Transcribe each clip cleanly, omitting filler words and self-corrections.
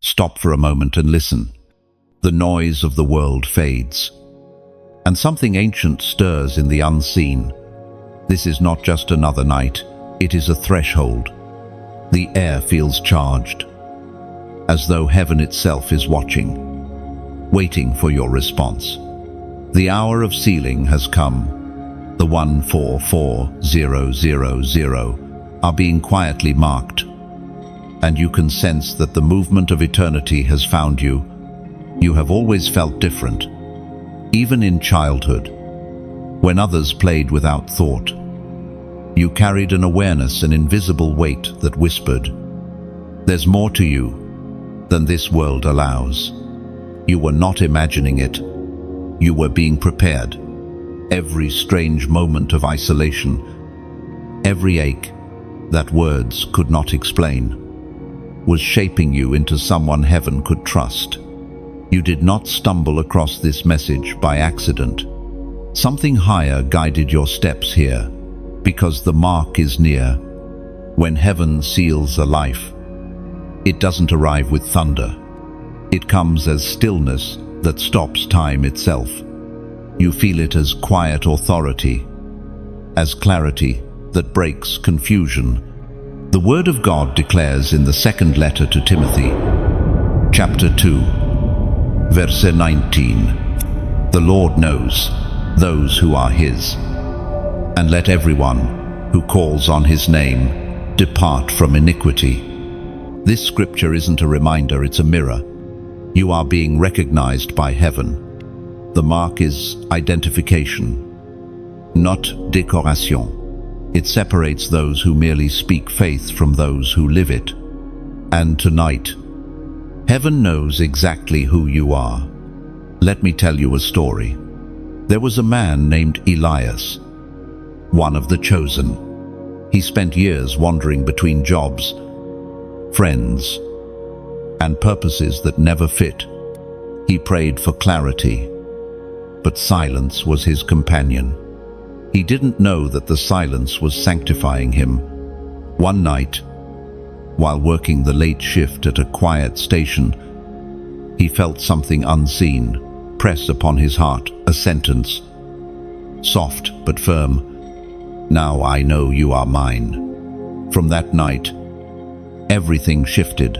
Stop for a moment and listen. The noise of the world fades, and something ancient stirs in the unseen. This is not just another night, it is a threshold. The air feels charged, as though heaven itself is watching, waiting for your response. The hour of sealing has come. The 144000 are being quietly marked, and you can sense that the movement of eternity has found you. You have always felt different, even in childhood, when others played without thought. You carried an awareness, an invisible weight that whispered, "There's more to you than this world allows." You were not imagining it. You were being prepared. Every strange moment of isolation, every ache that words could not explain, was shaping you into someone heaven could trust. You did not stumble across this message by accident. Something higher guided your steps here, because the mark is near. When heaven seals a life, it doesn't arrive with thunder. It comes as stillness that stops time itself. You feel it as quiet authority, as clarity that breaks confusion. The Word of God declares in the second letter to Timothy, chapter 2, verse 19, "The Lord knows those who are His, and let everyone who calls on His name depart from iniquity." This scripture isn't a reminder, it's a mirror. You are being recognized by heaven. The mark is identification, not decoration. It separates those who merely speak faith from those who live it. And tonight, heaven knows exactly who you are. Let me tell you a story. There was a man named Elias, one of the chosen. He spent years wandering between jobs, friends, and purposes that never fit. He prayed for clarity, but silence was his companion. He didn't know that the silence was sanctifying him. One night, while working the late shift at a quiet station, he felt something unseen press upon his heart, a sentence, soft but firm, "Now I know you are mine." From that night, everything shifted.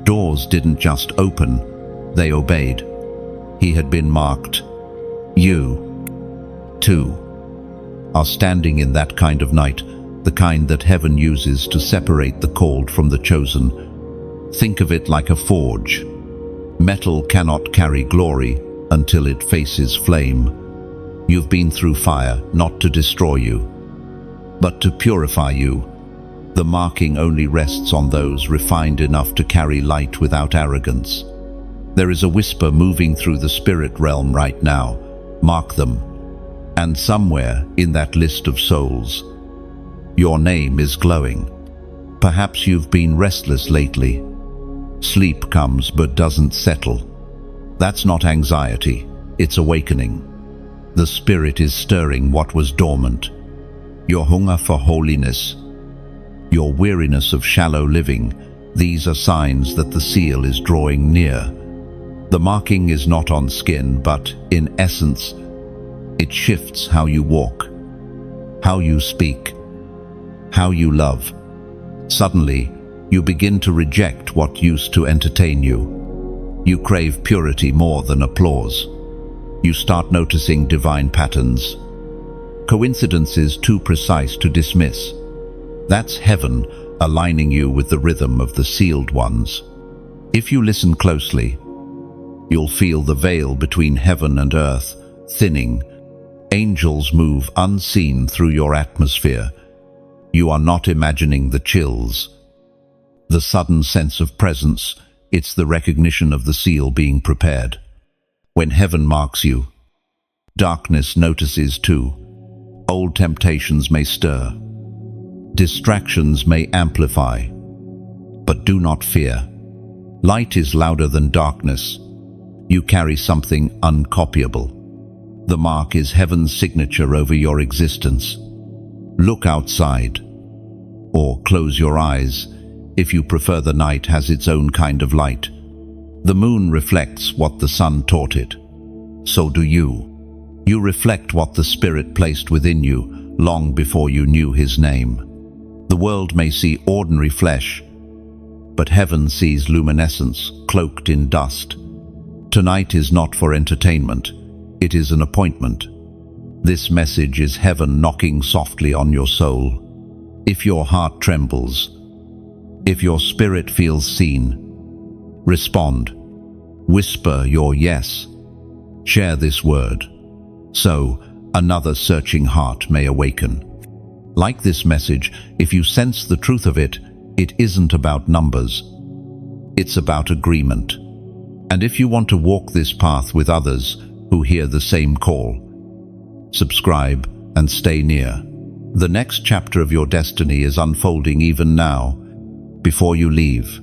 Doors didn't just open, they obeyed. He had been marked. You, too, are standing in that kind of night, the kind that heaven uses to separate the called from the chosen. Think of it like a forge. Metal cannot carry glory until it faces flame. You've been through fire, not to destroy you, but to purify you. The marking only rests on those refined enough to carry light without arrogance. There is a whisper moving through the spirit realm right now. Mark them. And somewhere in that list of souls, your name is glowing. Perhaps you've been restless lately. Sleep comes but doesn't settle. That's not anxiety, it's awakening. The Spirit is stirring what was dormant. Your hunger for holiness, your weariness of shallow living, these are signs that the seal is drawing near. The marking is not on skin, but in essence, it shifts how you walk, how you speak, how you love. Suddenly, you begin to reject what used to entertain you. You crave purity more than applause. You start noticing divine patterns, coincidences too precise to dismiss. That's heaven aligning you with the rhythm of the sealed ones. If you listen closely, you'll feel the veil between heaven and earth thinning. Angels move unseen through your atmosphere. You are not imagining the chills, the sudden sense of presence. It's the recognition of the seal being prepared. When heaven marks you, darkness notices too. Old temptations may stir. Distractions may amplify. But do not fear. Light is louder than darkness. You carry something uncopyable. The mark is heaven's signature over your existence. Look outside, or close your eyes if you prefer. The night has its own kind of light, The moon reflects what the sun taught it. So do you. You reflect what the Spirit placed within you long before you knew His name. The world may see ordinary flesh, but heaven sees luminescence cloaked in dust. Tonight is not for entertainment. It is an appointment. This message is heaven knocking softly on your soul. If your heart trembles, if your spirit feels seen, respond. Whisper your yes. Share this word, so another searching heart may awaken. Like this message, if you sense the truth of it, it isn't about numbers. It's about agreement. And if you want to walk this path with others who hear the same call, subscribe and stay near. The next chapter of your destiny is unfolding even now. Before you leave,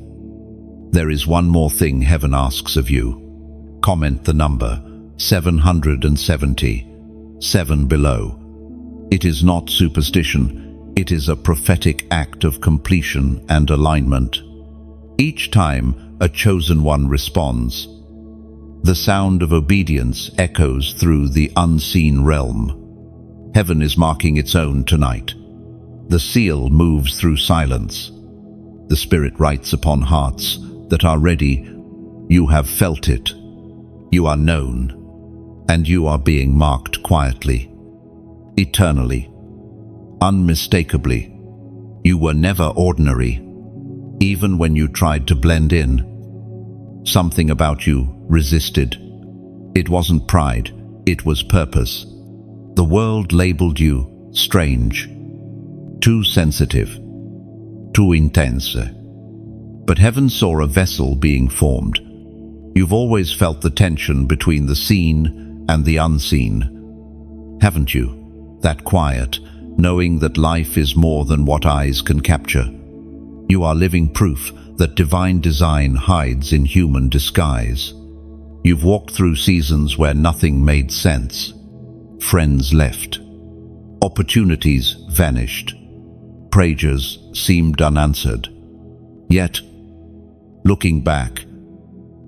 there is one more thing heaven asks of you. Comment the number 770, 7 below. It is not superstition, it is a prophetic act of completion and alignment. Each time a chosen one responds, the sound of obedience echoes through the unseen realm. Heaven is marking its own tonight. The seal moves through silence. The Spirit writes upon hearts that are ready. You have felt it. You are known. And you are being marked quietly, eternally, unmistakably. You were never ordinary, even when you tried to blend in. Something about you resisted. It wasn't pride, it was purpose. The world labeled you strange, too sensitive, too intense. But heaven saw a vessel being formed. You've always felt the tension between the seen and the unseen, haven't you? That quiet, knowing that life is more than what eyes can capture. You are living proof that divine design hides in human disguise. You've walked through seasons where nothing made sense. Friends left. Opportunities vanished. Prayers seemed unanswered. Yet, looking back,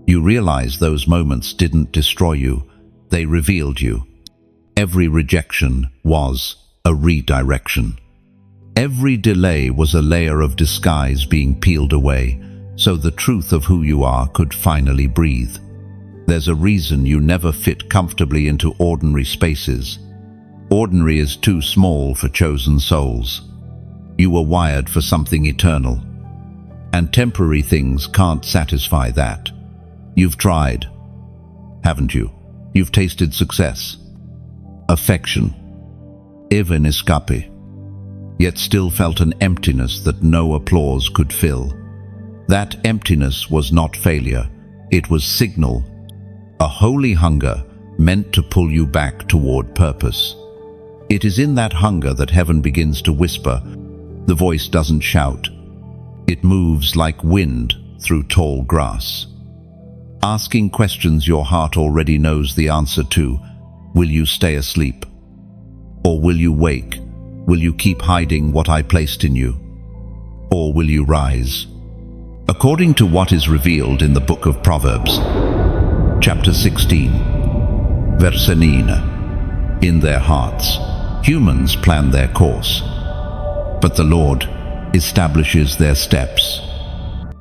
you realize those moments didn't destroy you. They revealed you. Every rejection was a redirection. Every delay was a layer of disguise being peeled away, so the truth of who you are could finally breathe. There's a reason you never fit comfortably into ordinary spaces. Ordinary is too small for chosen souls. You were wired for something eternal, and temporary things can't satisfy that. You've tried, haven't you? You've tasted success, affection, even escape, yet still felt an emptiness that no applause could fill. That emptiness was not failure, it was signal, a holy hunger meant to pull you back toward purpose. It is in that hunger that heaven begins to whisper. The voice doesn't shout. It moves like wind through tall grass, asking questions your heart already knows the answer to. Will you stay asleep? Or will you wake? Will you keep hiding what I placed in you? Or will you rise? According to what is revealed in the book of Proverbs, chapter 16, verse 9, in their hearts, humans plan their course, but the Lord establishes their steps.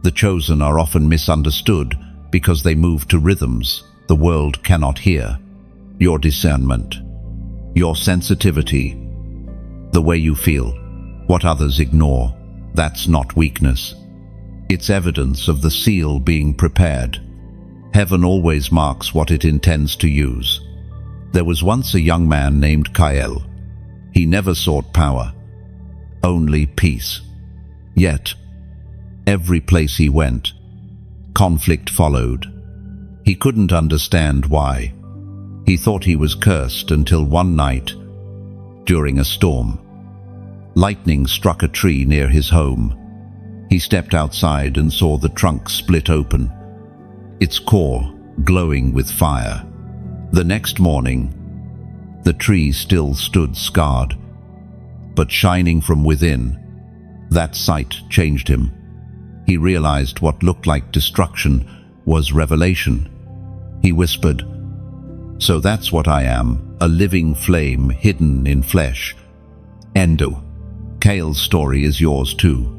The chosen are often misunderstood because they move to rhythms the world cannot hear. Your discernment, your sensitivity, the way you feel, what others ignore, that's not weakness. It's evidence of the seal being prepared. Heaven always marks what it intends to use. There was once a young man named Kael. He never sought power, only peace. Yet, every place he went, conflict followed. He couldn't understand why. He thought he was cursed until one night, during a storm, lightning struck a tree near his home. He stepped outside and saw the trunk split open, its core glowing with fire. The next morning, the tree still stood scarred, but shining from within. That sight changed him. He realized what looked like destruction was revelation. He whispered, "So that's what I am, a living flame hidden in flesh." Endo. Kale's story is yours too.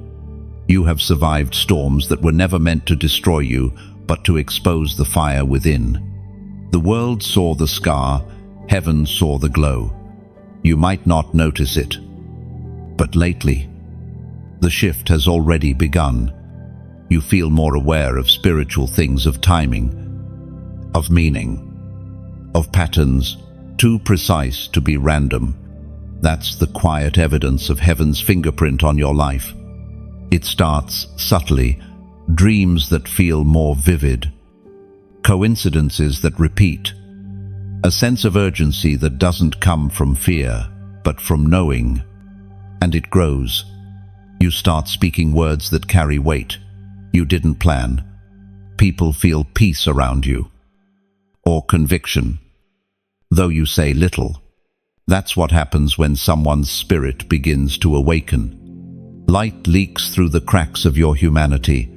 You have survived storms that were never meant to destroy you, but to expose the fire within. The world saw the scar, heaven saw the glow. You might not notice it, but lately, the shift has already begun. You feel more aware of spiritual things, of timing, of meaning, of patterns, too precise to be random. That's the quiet evidence of heaven's fingerprint on your life. It starts subtly, dreams that feel more vivid, coincidences that repeat, a sense of urgency that doesn't come from fear, but from knowing. And it grows. You start speaking words that carry weight. You didn't plan. People feel peace around you. Or conviction, though you say little. That's what happens when someone's spirit begins to awaken. Light leaks through the cracks of your humanity,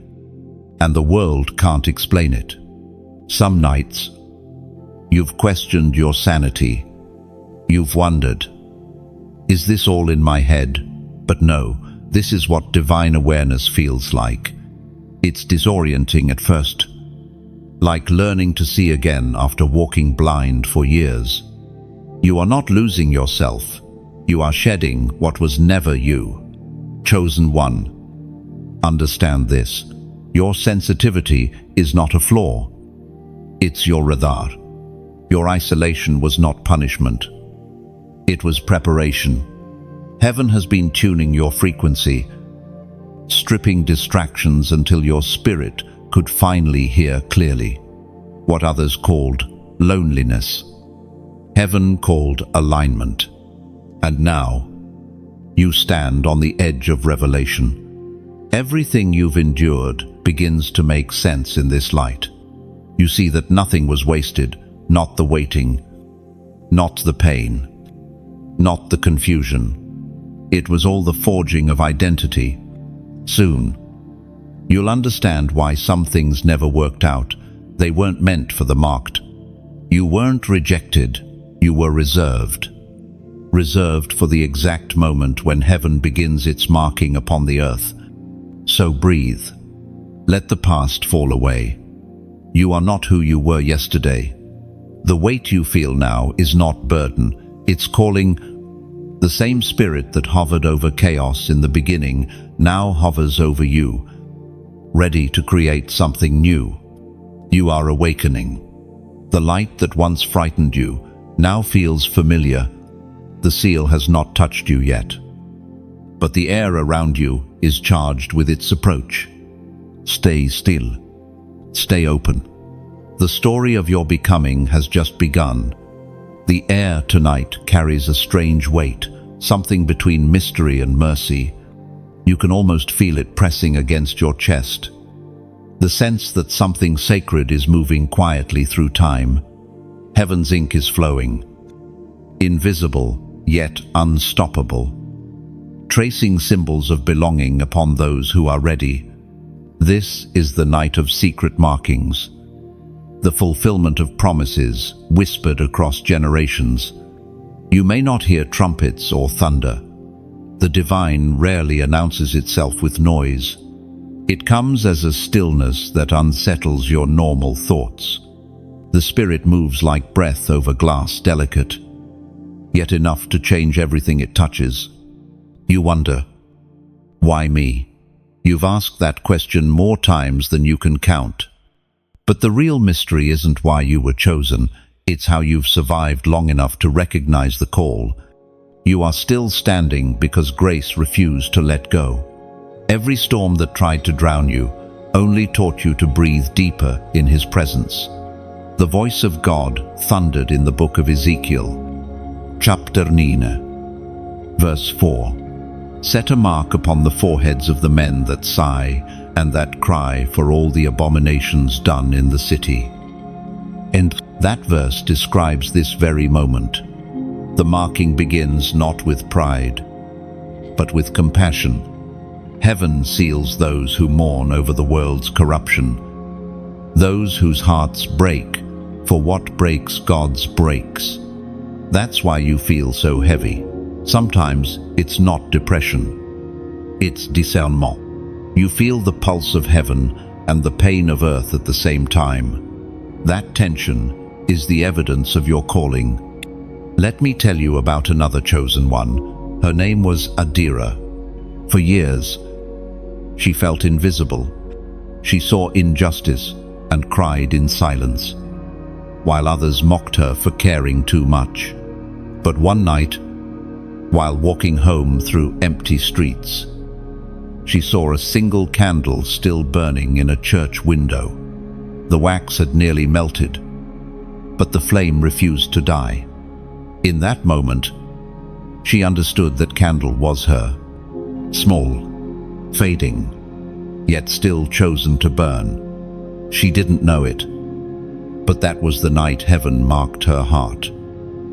and the world can't explain it. Some nights, you've questioned your sanity. You've wondered, is this all in my head? But no, this is what divine awareness feels like. It's disorienting at first, like learning to see again after walking blind for years. You are not losing yourself. You are shedding what was never you. Chosen one. Understand this. Your sensitivity is not a flaw. It's your radar. Your isolation was not punishment. It was preparation. Heaven has been tuning your frequency, stripping distractions until your spirit could finally hear clearly. What others called loneliness, heaven called alignment. And now, you stand on the edge of revelation. Everything you've endured begins to make sense in this light. You see that nothing was wasted, not the waiting, not the pain, not the confusion. It was all the forging of identity. Soon, you'll understand why some things never worked out. They weren't meant for the marked. You weren't rejected, you were reserved. Reserved for the exact moment when heaven begins its marking upon the earth. So breathe. Let the past fall away. You are not who you were yesterday. The weight you feel now is not burden. It's calling. The same spirit that hovered over chaos in the beginning now hovers over you, ready to create something new. You are awakening. The light that once frightened you now feels familiar. The seal has not touched you yet, but the air around you is charged with its approach. Stay still. Stay open. The story of your becoming has just begun. The air tonight carries a strange weight, something between mystery and mercy. You can almost feel it pressing against your chest. The sense that something sacred is moving quietly through time. Heaven's ink is flowing. Invisible, yet unstoppable. Tracing symbols of belonging upon those who are ready. This is the night of secret markings. The fulfillment of promises whispered across generations. You may not hear trumpets or thunder. The divine rarely announces itself with noise. It comes as a stillness that unsettles your normal thoughts. The spirit moves like breath over glass, delicate, yet enough to change everything it touches. You wonder, why me? You've asked that question more times than you can count. But the real mystery isn't why you were chosen. It's how you've survived long enough to recognize the call. You are still standing because grace refused to let go. Every storm that tried to drown you only taught you to breathe deeper in His presence. The voice of God thundered in the book of Ezekiel, chapter 9, verse 4. Set a mark upon the foreheads of the men that sigh and that cry for all the abominations done in the city. And that verse describes this very moment. The marking begins not with pride, but with compassion. Heaven seals those who mourn over the world's corruption. Those whose hearts break, for what breaks God's breaks. That's why you feel so heavy. Sometimes it's not depression. It's discernment. You feel the pulse of heaven and the pain of earth at the same time. That tension is the evidence of your calling. Let me tell you about another chosen one. Her name was Adira. For years, she felt invisible. She saw injustice and cried in silence, while others mocked her for caring too much. But one night, while walking home through empty streets, she saw a single candle still burning in a church window. The wax had nearly melted, but the flame refused to die. In that moment, she understood that candle was her. Small, fading, yet still chosen to burn. She didn't know it, but that was the night heaven marked her heart.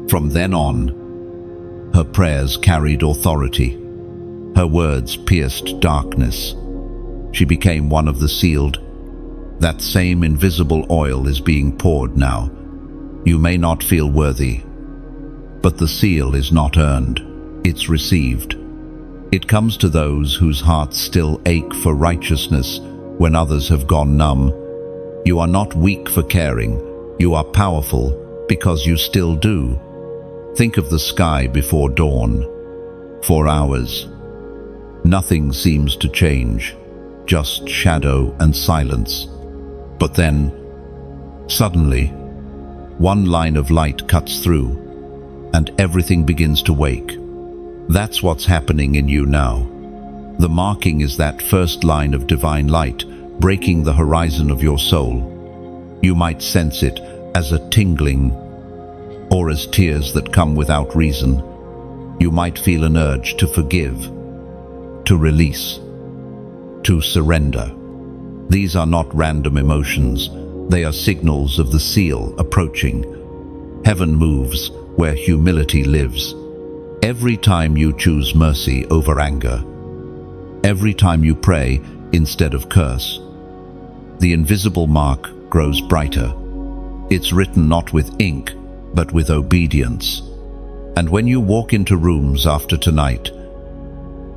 From then on, her prayers carried authority. Her words pierced darkness. She became one of the sealed. That same invisible oil is being poured now. You may not feel worthy, but the seal is not earned. It's received. It comes to those whose hearts still ache for righteousness when others have gone numb. You are not weak for caring. You are powerful because you still do. Think of the sky before dawn. For hours, nothing seems to change, just shadow and silence. But then, suddenly, one line of light cuts through, and everything begins to wake. That's what's happening in you now. The marking is that first line of divine light, breaking the horizon of your soul. You might sense it as a tingling, or as tears that come without reason. You might feel an urge to forgive, to release, to surrender. These are not random emotions. They are signals of the seal approaching. Heaven moves where humility lives. Every time you choose mercy over anger, every time you pray instead of curse, the invisible mark grows brighter. It's written not with ink, but with obedience. And when you walk into rooms after tonight,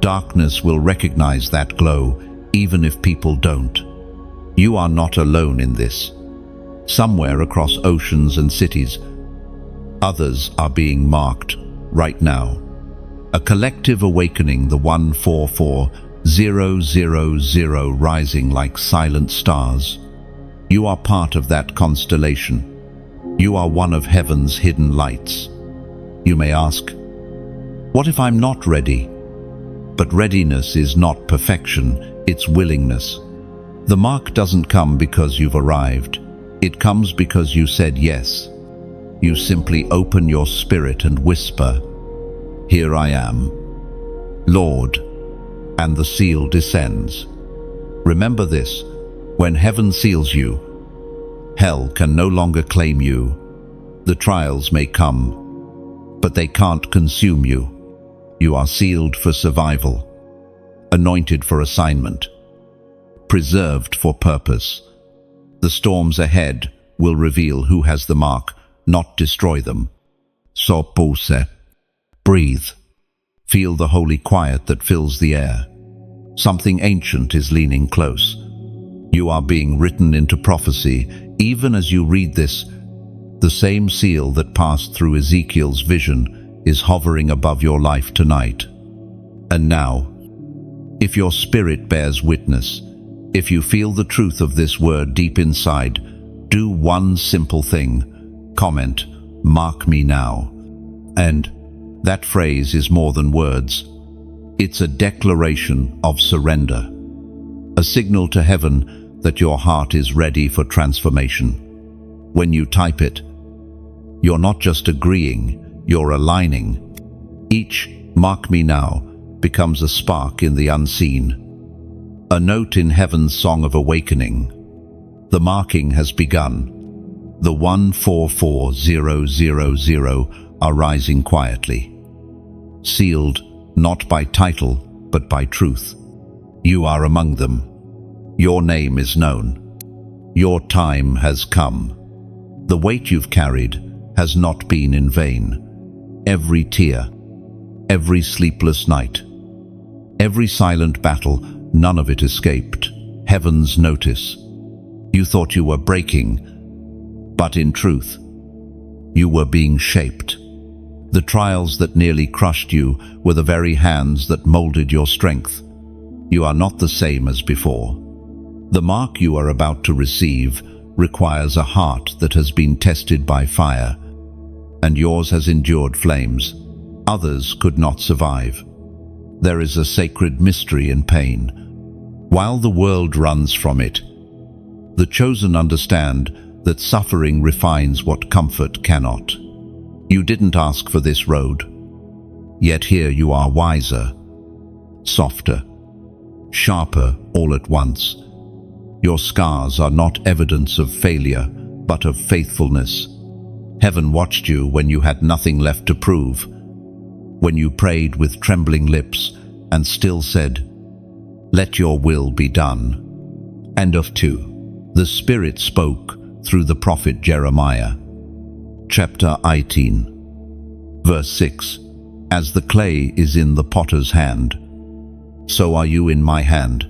darkness will recognize that glow, even if people don't. You are not alone in this. Somewhere across oceans and cities, others are being marked right now. A collective awakening, the 144000 rising like silent stars. You are part of that constellation. You are one of heaven's hidden lights. You may ask, what if I'm not ready? But readiness is not perfection, it's willingness. The mark doesn't come because you've arrived. It comes because you said yes. You simply open your spirit and whisper, "Here I am, Lord," and the seal descends. Remember this, when heaven seals you, hell can no longer claim you. The trials may come, but they can't consume you. You are sealed for survival, anointed for assignment, preserved for purpose. The storms ahead will reveal who has the mark, not destroy them. So pause. Breathe. Feel the holy quiet that fills the air. Something ancient is leaning close. You are being written into prophecy. Even as you read this, the same seal that passed through Ezekiel's vision is hovering above your life tonight. And now, if your spirit bears witness, if you feel the truth of this word deep inside, do one simple thing. Comment, "Mark me now." And that phrase is more than words. It's a declaration of surrender, a signal to heaven that your heart is ready for transformation. When you type it, you're not just agreeing, you're aligning. Each "Mark me now" becomes a spark in the unseen, a note in heaven's song of awakening. The marking has begun. The 144000 are rising quietly, sealed not by title but by truth. You are among them. Your name is known. Your time has come. The weight you've carried has not been in vain. Every tear, every sleepless night, every silent battle, none of it escaped heaven's notice. You thought you were breaking, but in truth, you were being shaped. The trials that nearly crushed you were the very hands that molded your strength. You are not the same as before. The mark you are about to receive requires a heart that has been tested by fire, and yours has endured flames others could not survive. There is a sacred mystery in pain. While the world runs from it, the chosen understand that suffering refines what comfort cannot. You didn't ask for this road, yet here you are wiser, softer, sharper all at once. Your scars are not evidence of failure, but of faithfulness. Heaven watched you when you had nothing left to prove, when you prayed with trembling lips and still said, "Let your will be done." End of 2. The Spirit spoke through the prophet Jeremiah. Chapter 18, verse 6. As the clay is in the potter's hand, so are you in my hand.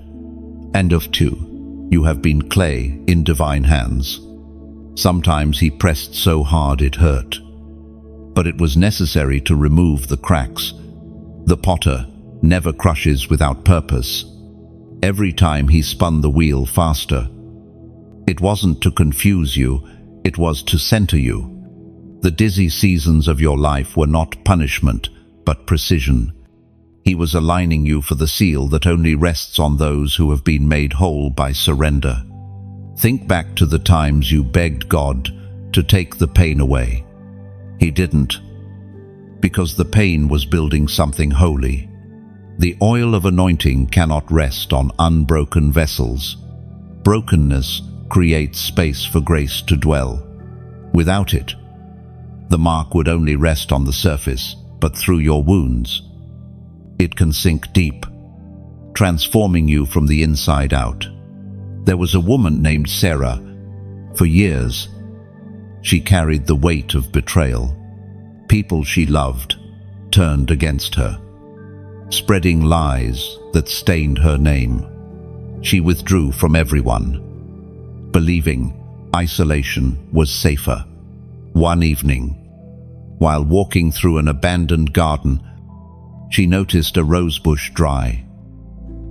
End of 2. You have been clay in divine hands. Sometimes he pressed so hard it hurt, but it was necessary to remove the cracks. The potter never crushes without purpose. Every time he spun the wheel faster. It wasn't to confuse you, it was to center you. The dizzy seasons of your life were not punishment, but precision. He was aligning you for the seal that only rests on those who have been made whole by surrender. Think back to the times you begged God to take the pain away. He didn't, because the pain was building something holy. The oil of anointing cannot rest on unbroken vessels. Brokenness creates space for grace to dwell. Without it, the mark would only rest on the surface, but through your wounds, it can sink deep, transforming you from the inside out. There was a woman named Sarah. For years, she carried the weight of betrayal. People she loved turned against her, spreading lies that stained her name. She withdrew from everyone, believing isolation was safer. One evening, while walking through an abandoned garden, she noticed a rosebush dry,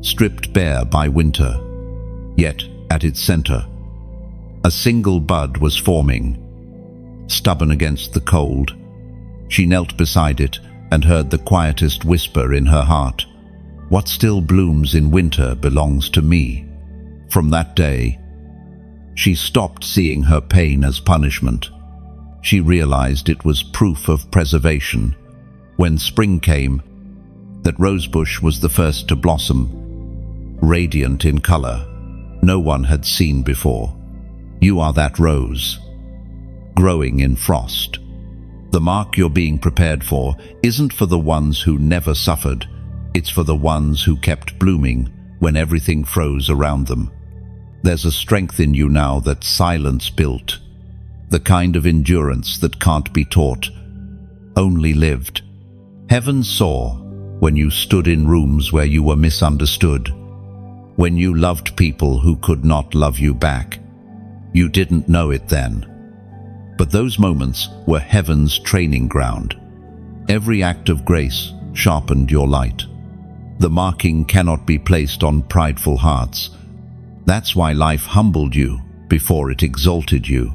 stripped bare by winter. Yet, at its center, a single bud was forming. Stubborn against the cold, she knelt beside it and heard the quietest whisper in her heart, "What still blooms in winter belongs to me." From that day, she stopped seeing her pain as punishment. She realized it was proof of preservation. When spring came, that rosebush was the first to blossom, radiant in color no one had seen before. You are that rose, growing in frost. The mark you're being prepared for isn't for the ones who never suffered, it's for the ones who kept blooming when everything froze around them. There's a strength in you now that silence built, the kind of endurance that can't be taught, only lived. Heaven saw when you stood in rooms where you were misunderstood, when you loved people who could not love you back. You didn't know it then, but those moments were heaven's training ground. Every act of grace sharpened your light. The marking cannot be placed on prideful hearts. That's why life humbled you before it exalted you.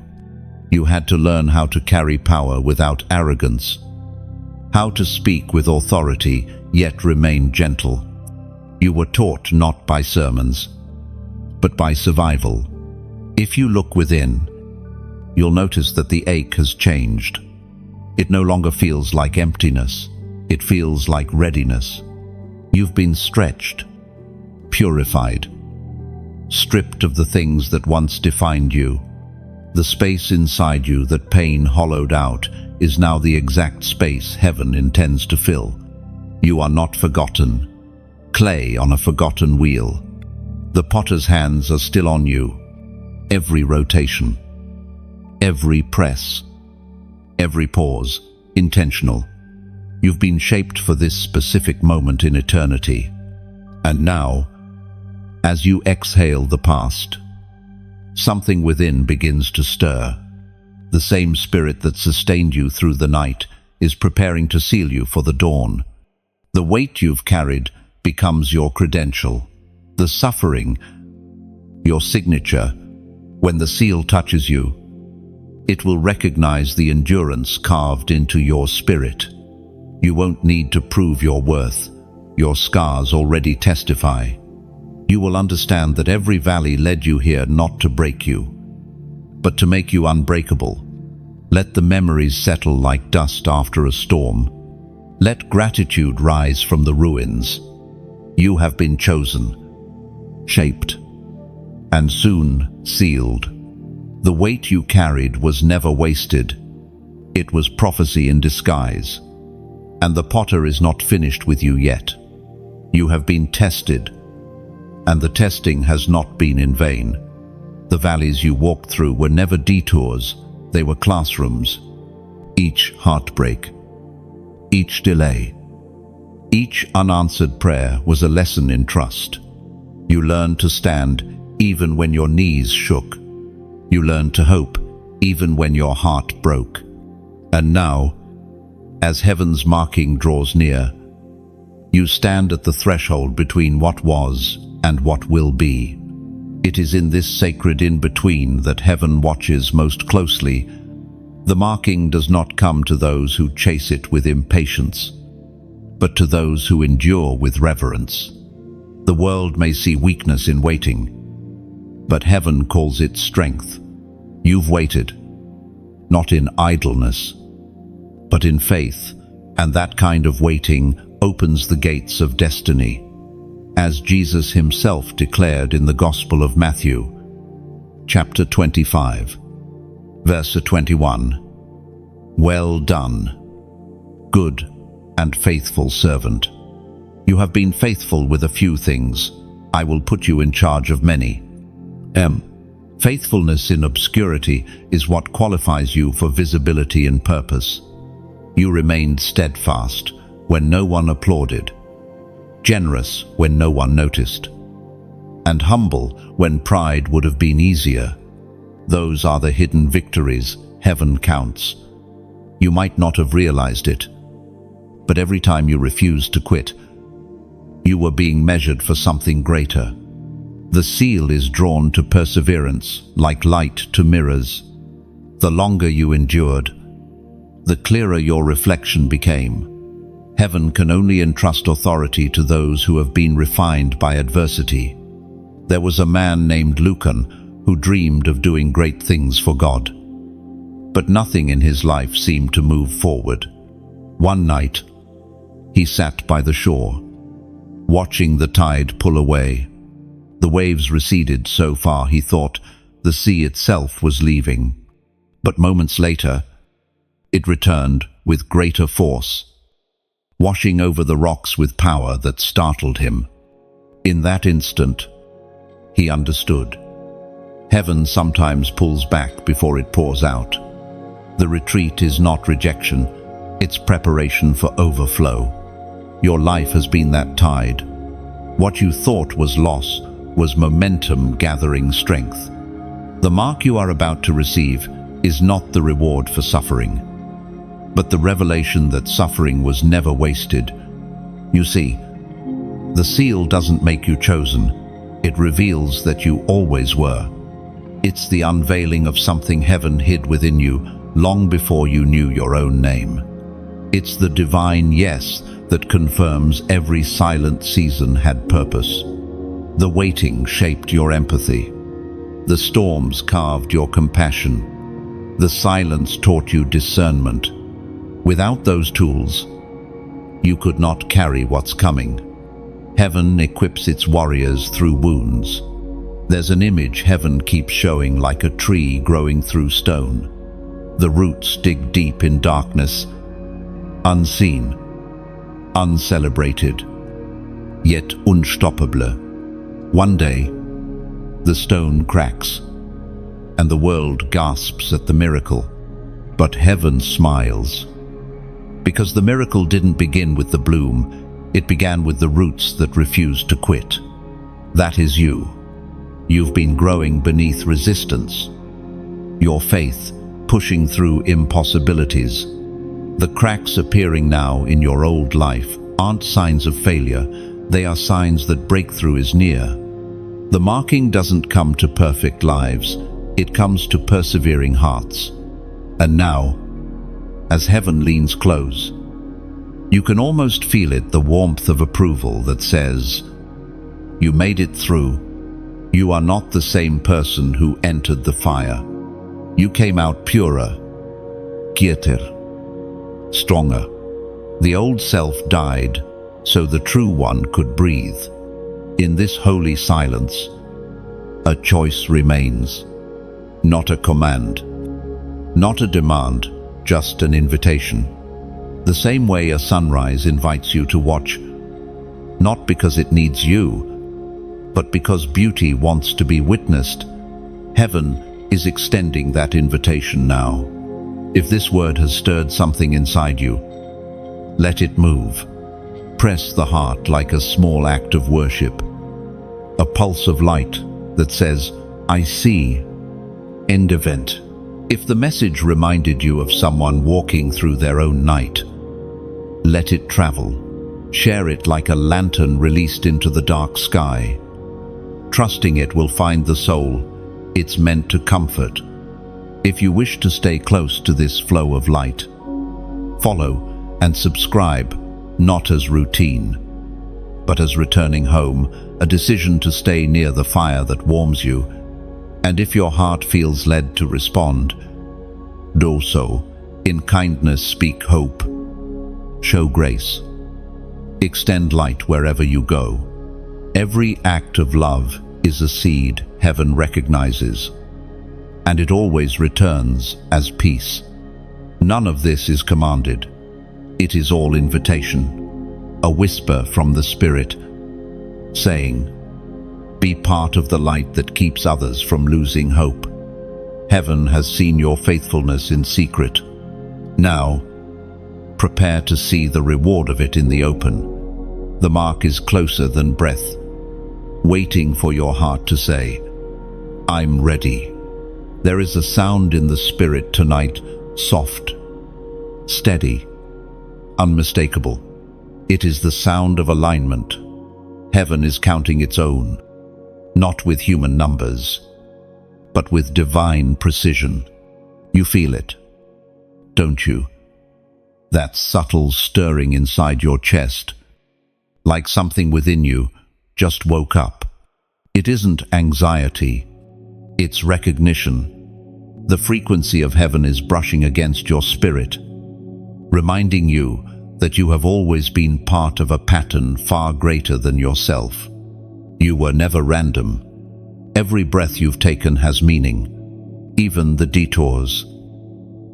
You had to learn how to carry power without arrogance, how to speak with authority yet remain gentle. You were taught not by sermons, but by survival. If you look within, you'll notice that the ache has changed. It no longer feels like emptiness, it feels like readiness. You've been stretched, purified, stripped of the things that once defined you. The space inside you that pain hollowed out is now the exact space heaven intends to fill. You are not forgotten, clay on a forgotten wheel. The potter's hands are still on you, every rotation, every press, every pause, intentional. You've been shaped for this specific moment in eternity. And now, as you exhale the past, something within begins to stir. The same spirit that sustained you through the night is preparing to seal you for the dawn. The weight you've carried becomes your credential. The suffering, your signature. When the seal touches you, it will recognize the endurance carved into your spirit. You won't need to prove your worth. Your scars already testify. You will understand that every valley led you here not to break you, but to make you unbreakable. Let the memories settle like dust after a storm. Let gratitude rise from the ruins. You have been chosen, shaped, and soon sealed. The weight you carried was never wasted. It was prophecy in disguise. And the potter is not finished with you yet. You have been tested, and the testing has not been in vain. The valleys you walked through were never detours, they were classrooms. Each heartbreak, each delay, each unanswered prayer was a lesson in trust. You learned to stand even when your knees shook. You learned to hope even when your heart broke. And now, as heaven's marking draws near, you stand at the threshold between what was and what will be. It is in this sacred in-between that heaven watches most closely. The marking does not come to those who chase it with impatience, but to those who endure with reverence. The world may see weakness in waiting, but heaven calls it strength. You've waited, not in idleness, but in faith, and that kind of waiting opens the gates of destiny. As Jesus himself declared in the Gospel of Matthew, chapter 25, verse 21, "Well done, good and faithful servant. You have been faithful with a few things. I will put you in charge of many." Faithfulness in obscurity is what qualifies you for visibility and purpose. You remained steadfast when no one applauded, generous when no one noticed, and humble when pride would have been easier. Those are the hidden victories heaven counts. You might not have realized it, but every time you refused to quit, you were being measured for something greater. The seal is drawn to perseverance, like light to mirrors. The longer you endured, the clearer your reflection became. Heaven can only entrust authority to those who have been refined by adversity. There was a man named Lucan who dreamed of doing great things for God, but nothing in his life seemed to move forward. One night, he sat by the shore, watching the tide pull away. The waves receded so far he thought the sea itself was leaving. But moments later, it returned with greater force, washing over the rocks with power that startled him. In that instant, he understood. Heaven sometimes pulls back before it pours out. The retreat is not rejection, it's preparation for overflow. Your life has been that tide. What you thought was loss was momentum gathering strength. The mark you are about to receive is not the reward for suffering, but the revelation that suffering was never wasted. You see, the seal doesn't make you chosen, it reveals that you always were. It's the unveiling of something heaven hid within you long before you knew your own name. It's the divine yes that confirms every silent season had purpose. The waiting shaped your empathy. The storms carved your compassion. The silence taught you discernment. Without those tools, you could not carry what's coming. Heaven equips its warriors through wounds. There's an image heaven keeps showing, like a tree growing through stone. The roots dig deep in darkness, unseen, uncelebrated, yet unstoppable. One day, the stone cracks, and the world gasps at the miracle. But heaven smiles. Because the miracle didn't begin with the bloom, it began with the roots that refused to quit. That is you. You've been growing beneath resistance. Your faith pushing through impossibilities. The cracks appearing now in your old life aren't signs of failure, they are signs that breakthrough is near. The marking doesn't come to perfect lives, it comes to persevering hearts. And now, as heaven leans close, you can almost feel it, the warmth of approval that says, "You made it through. You are not the same person who entered the fire. You came out purer, quieter, stronger. The old self died, so the true one could breathe. In this holy silence, a choice remains. Not a command, not a demand, just an invitation. The same way a sunrise invites you to watch, not because it needs you, but because beauty wants to be witnessed, heaven is extending that invitation now. If this word has stirred something inside you, let it move. Press the heart like a small act of worship, a pulse of light that says, "I see." End event. If the message reminded you of someone walking through their own night, let it travel. Share it like a lantern released into the dark sky. Trusting it will find the soul it's meant to comfort. If you wish to stay close to this flow of light, follow and subscribe, not as routine, but as returning home, a decision to stay near the fire that warms you. And if your heart feels led to respond, do so. In kindness speak hope. Show grace. Extend light wherever you go. Every act of love is a seed heaven recognizes, and it always returns as peace. None of this is commanded. It is all invitation, a whisper from the Spirit, saying, "Be part of the light that keeps others from losing hope." Heaven has seen your faithfulness in secret. Now, prepare to see the reward of it in the open. The mark is closer than breath, waiting for your heart to say, "I'm ready." There is a sound in the Spirit tonight, soft, steady, unmistakable. It is the sound of alignment. Heaven is counting its own, not with human numbers, but with divine precision. You feel it, don't you? That subtle stirring inside your chest, like something within you just woke up. It isn't anxiety, it's recognition. The frequency of heaven is brushing against your spirit, reminding you that you have always been part of a pattern far greater than yourself. You were never random. Every breath you've taken has meaning, even the detours,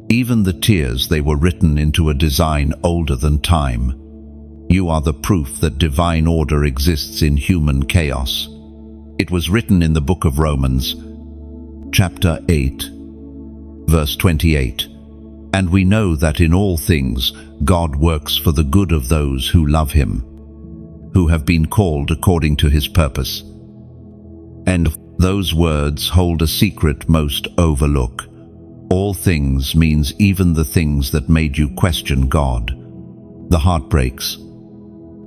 even the tears. They were written into a design older than time. You are the proof that divine order exists in human chaos. It was written in the book of Romans, chapter 8, verse 28. And we know that in all things God works for the good of those who love him, who have been called according to his purpose. And those words hold a secret most overlook. All things means even the things that made you question God. The heartbreaks,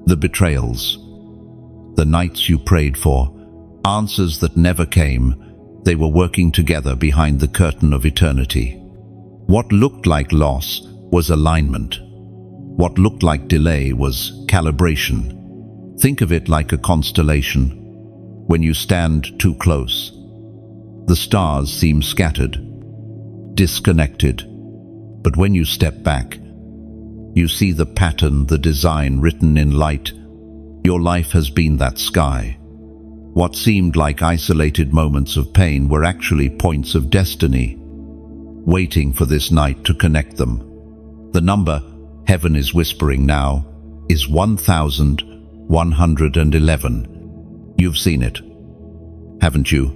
the betrayals, the nights you prayed for, answers that never came. They were working together behind the curtain of eternity. What looked like loss was alignment. What looked like delay was calibration. Think of it like a constellation. When you stand too close, the stars seem scattered, disconnected. But when you step back, you see the pattern, the design written in light. Your life has been that sky. What seemed like isolated moments of pain were actually points of destiny, waiting for this night to connect them. The number heaven is whispering now is 1111. You've seen it, haven't you?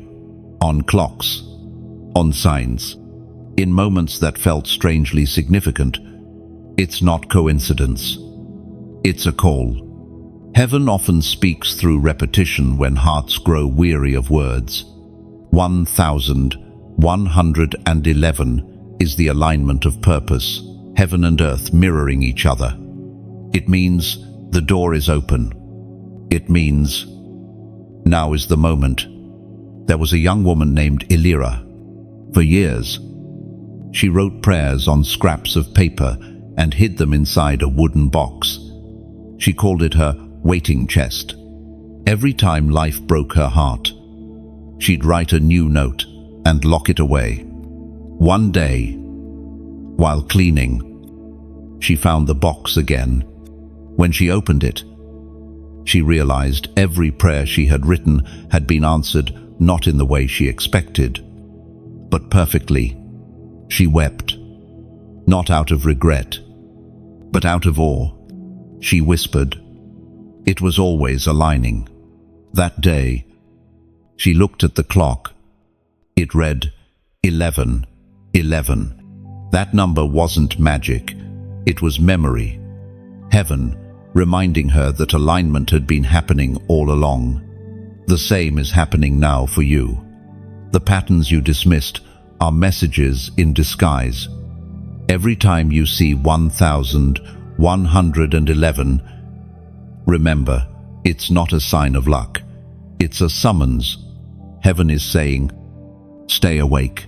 On clocks, on signs, in moments that felt strangely significant. It's not coincidence. It's a call. Heaven often speaks through repetition when hearts grow weary of words. 1111 is the alignment of purpose, heaven and earth mirroring each other. It means the door is open. It means now is the moment. There was a young woman named Elira. For years, she wrote prayers on scraps of paper and hid them inside a wooden box. She called it her waiting chest. Every time life broke her heart, she'd write a new note and lock it away. One day, while cleaning, she found the box again. When she opened it, she realized every prayer she had written had been answered, not in the way she expected, but perfectly. She wept, not out of regret, but out of awe. She whispered, it was always aligning. That day, she looked at the clock. It read 11:11. That number wasn't magic, it was memory. Heaven reminding her that alignment had been happening all along. The same is happening now for you. The patterns you dismissed are messages in disguise. Every time you see 1111, remember, it's not a sign of luck. It's a summons. Heaven is saying, stay awake.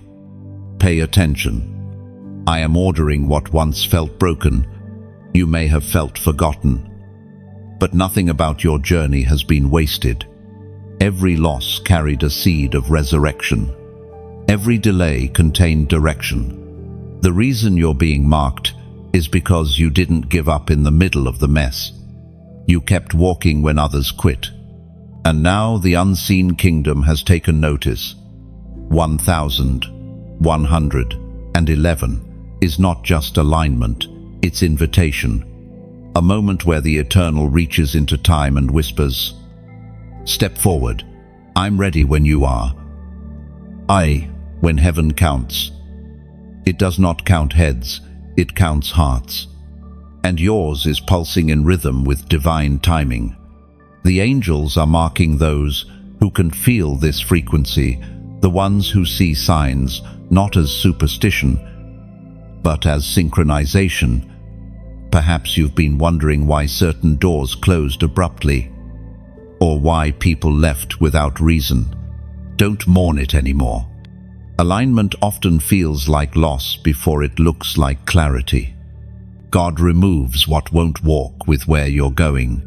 Pay attention. I am ordering what once felt broken. You may have felt forgotten. But nothing about your journey has been wasted. Every loss carried a seed of resurrection. Every delay contained direction. The reason you're being marked is because you didn't give up in the middle of the mess. You kept walking when others quit. And now the unseen kingdom has taken notice. 1111 is not just alignment, it's invitation. A moment where the eternal reaches into time and whispers, step forward. I'm ready when you are. When heaven counts, it does not count heads, it counts hearts. And yours is pulsing in rhythm with divine timing. The angels are marking those who can feel this frequency, the ones who see signs not as superstition, but as synchronization. Perhaps you've been wondering why certain doors closed abruptly, or why people left without reason. Don't mourn it anymore. Alignment often feels like loss before it looks like clarity. God removes what won't walk with where you're going.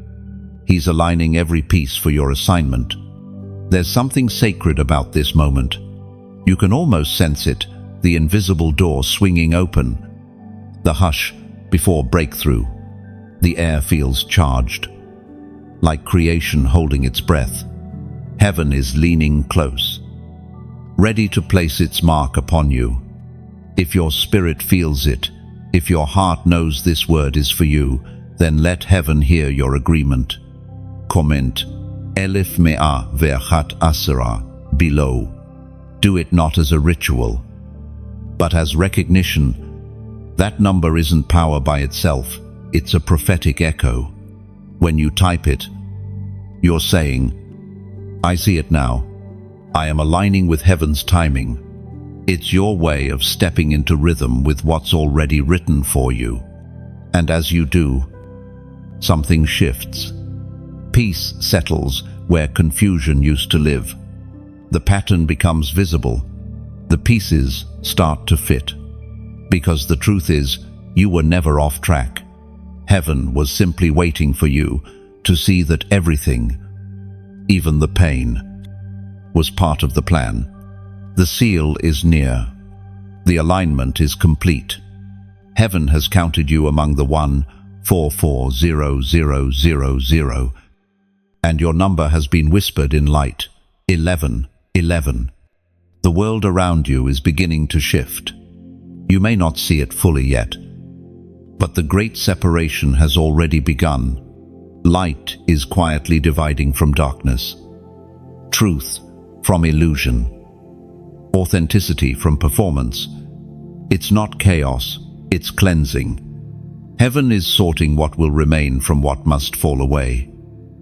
He's aligning every piece for your assignment. There's something sacred about this moment. You can almost sense it, the invisible door swinging open. The hush before breakthrough. The air feels charged, like creation holding its breath. Heaven is leaning close, ready to place its mark upon you. If your spirit feels it, if your heart knows this word is for you, then let heaven hear your agreement. Comment 1110 below. Do it not as a ritual, but as recognition. That number isn't power by itself, it's a prophetic echo. When you type it, you're saying, I see it now. I am aligning with heaven's timing. It's your way of stepping into rhythm with what's already written for you. And as you do, something shifts. Peace settles where confusion used to live. The pattern becomes visible. The pieces start to fit. Because the truth is, you were never off track. Heaven was simply waiting for you to see that everything, even the pain, was part of the plan. The seal is near. The alignment is complete. Heaven has counted you among the 144000, and your number has been whispered in light, 1111. The world around you is beginning to shift. You may not see it fully yet, but the great separation has already begun. Light is quietly dividing from darkness, truth from illusion. authenticity from performance. It's not chaos, it's cleansing. Heaven is sorting what will remain from what must fall away.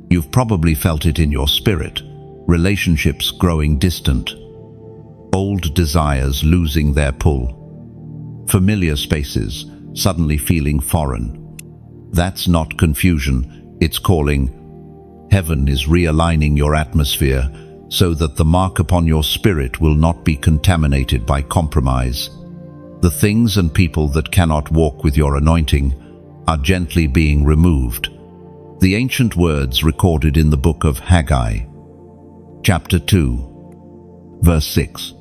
You've probably felt it in your spirit, relationships growing distant, old desires losing their pull, familiar spaces suddenly feeling foreign. That's not confusion, it's calling. Heaven is realigning your atmosphere so that the mark upon your spirit will not be contaminated by compromise. The things and people that cannot walk with your anointing are gently being removed. The ancient words recorded in the book of Haggai, chapter 2, verse 6,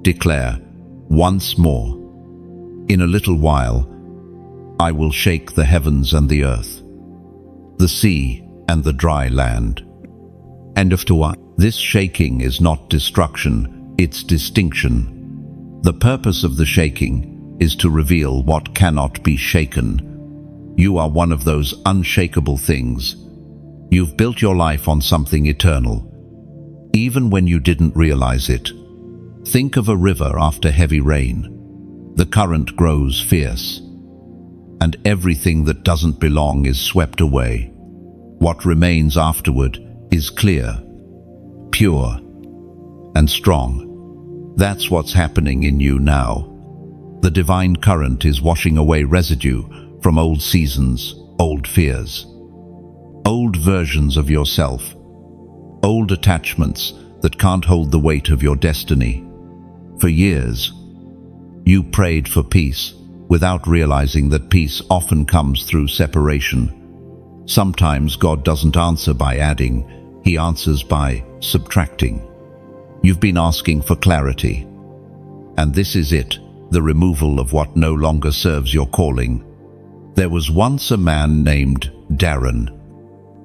declare, "Once more, in a little while, I will shake the heavens and the earth, the sea and the dry land." End of Torah. This shaking is not destruction, it's distinction. The purpose of the shaking is to reveal what cannot be shaken. You are one of those unshakable things. You've built your life on something eternal, even when you didn't realize it. Think of a river after heavy rain. The current grows fierce, and everything that doesn't belong is swept away. What remains afterward is clear, pure, and strong. That's what's happening in you now. The divine current is washing away residue from old seasons, old fears, old versions of yourself, old attachments that can't hold the weight of your destiny. For years, you prayed for peace without realizing that peace often comes through separation. Sometimes God doesn't answer by adding, He answers by subtracting. You've been asking for clarity, and this is it, the removal of what no longer serves your calling. There was once a man named Darren.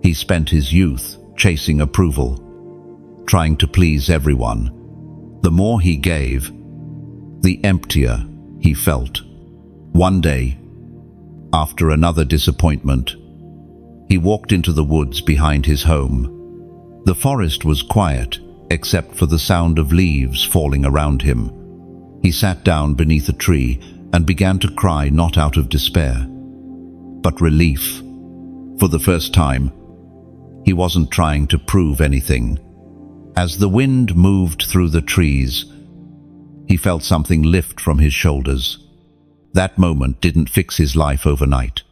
He spent his youth chasing approval, trying to please everyone. The more he gave, the emptier he felt. One day, after another disappointment, he walked into the woods behind his home. The forest was quiet, except for the sound of leaves falling around him. He sat down beneath a tree and began to cry, not out of despair, but relief. For the first time, he wasn't trying to prove anything. As the wind moved through the trees, he felt something lift from his shoulders. That moment didn't fix his life overnight,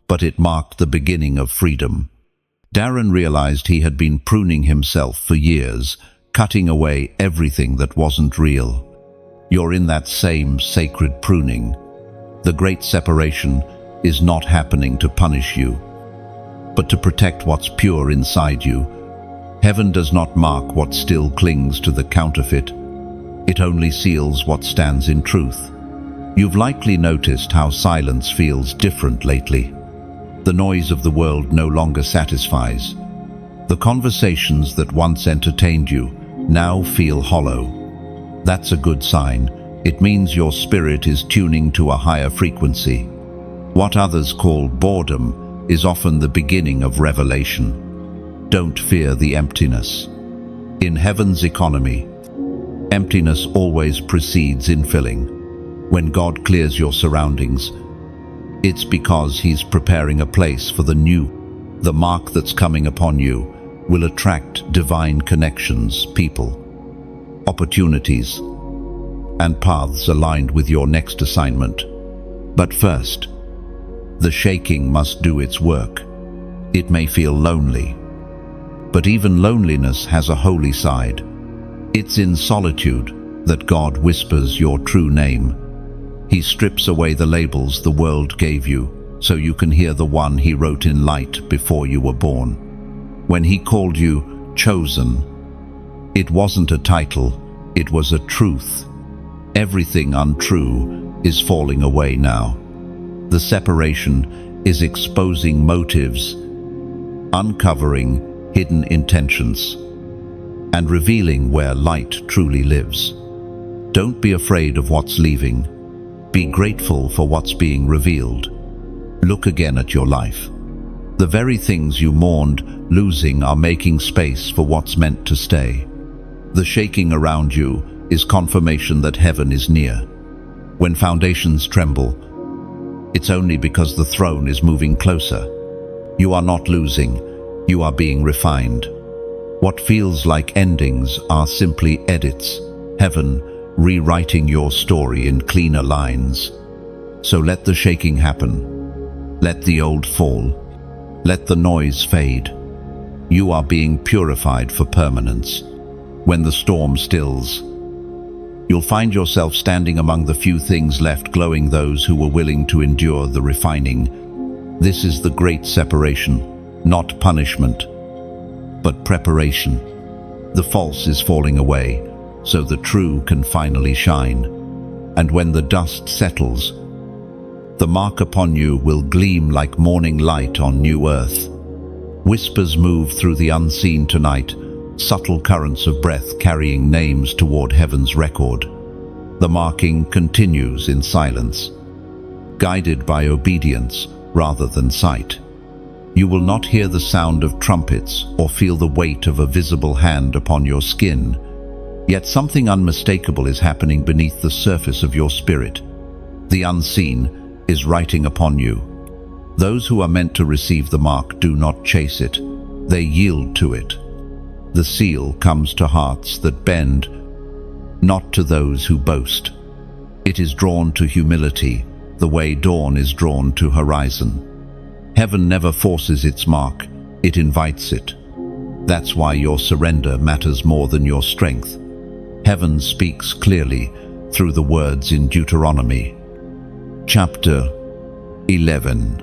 but it marked the beginning of freedom. Darren realized he had been pruning himself for years, cutting away everything that wasn't real. You're in that same sacred pruning. The great separation is not happening to punish you, but to protect what's pure inside you. Heaven does not mark what still clings to the counterfeit. It only seals what stands in truth. You've likely noticed how silence feels different lately. The noise of the world no longer satisfies. The conversations that once entertained you now feel hollow. That's a good sign. It means your spirit is tuning to a higher frequency. What others call boredom is often the beginning of revelation. Don't fear the emptiness. In heaven's economy, emptiness always precedes infilling. When God clears your surroundings, it's because He's preparing a place for the new. The mark that's coming upon you will attract divine connections, people, opportunities, and paths aligned with your next assignment. But first, the shaking must do its work. It may feel lonely, but even loneliness has a holy side. It's in solitude that God whispers your true name. He strips away the labels the world gave you, so you can hear the one He wrote in light before you were born. When He called you chosen, it wasn't a title, it was a truth. Everything untrue is falling away now. The separation is exposing motives, uncovering hidden intentions, and revealing where light truly lives. Don't be afraid of what's leaving. Be grateful for what's being revealed. Look again at your life. The very things you mourned losing are making space for what's meant to stay. The shaking around you is confirmation that heaven is near. When foundations tremble, it's only because the throne is moving closer. You are not losing, you are being refined. What feels like endings are simply edits, heaven rewriting your story in cleaner lines. So let the shaking happen. Let the old fall. Let the noise fade. You are being purified for permanence. When the storm stills, you'll find yourself standing among the few things left glowing, those who were willing to endure the refining. This is the great separation, not punishment, but preparation. The false is falling away, so the true can finally shine. And when the dust settles, the mark upon you will gleam like morning light on new earth. Whispers move through the unseen tonight, subtle currents of breath carrying names toward heaven's record. The marking continues in silence, guided by obedience rather than sight. You will not hear the sound of trumpets or feel the weight of a visible hand upon your skin, yet something unmistakable is happening beneath the surface of your spirit. The unseen is writing upon you. Those who are meant to receive the mark do not chase it, they yield to it. The seal comes to hearts that bend, not to those who boast. It is drawn to humility, the way dawn is drawn to horizon. Heaven never forces its mark, it invites it. That's why your surrender matters more than your strength. Heaven speaks clearly through the words in Deuteronomy. Chapter 11,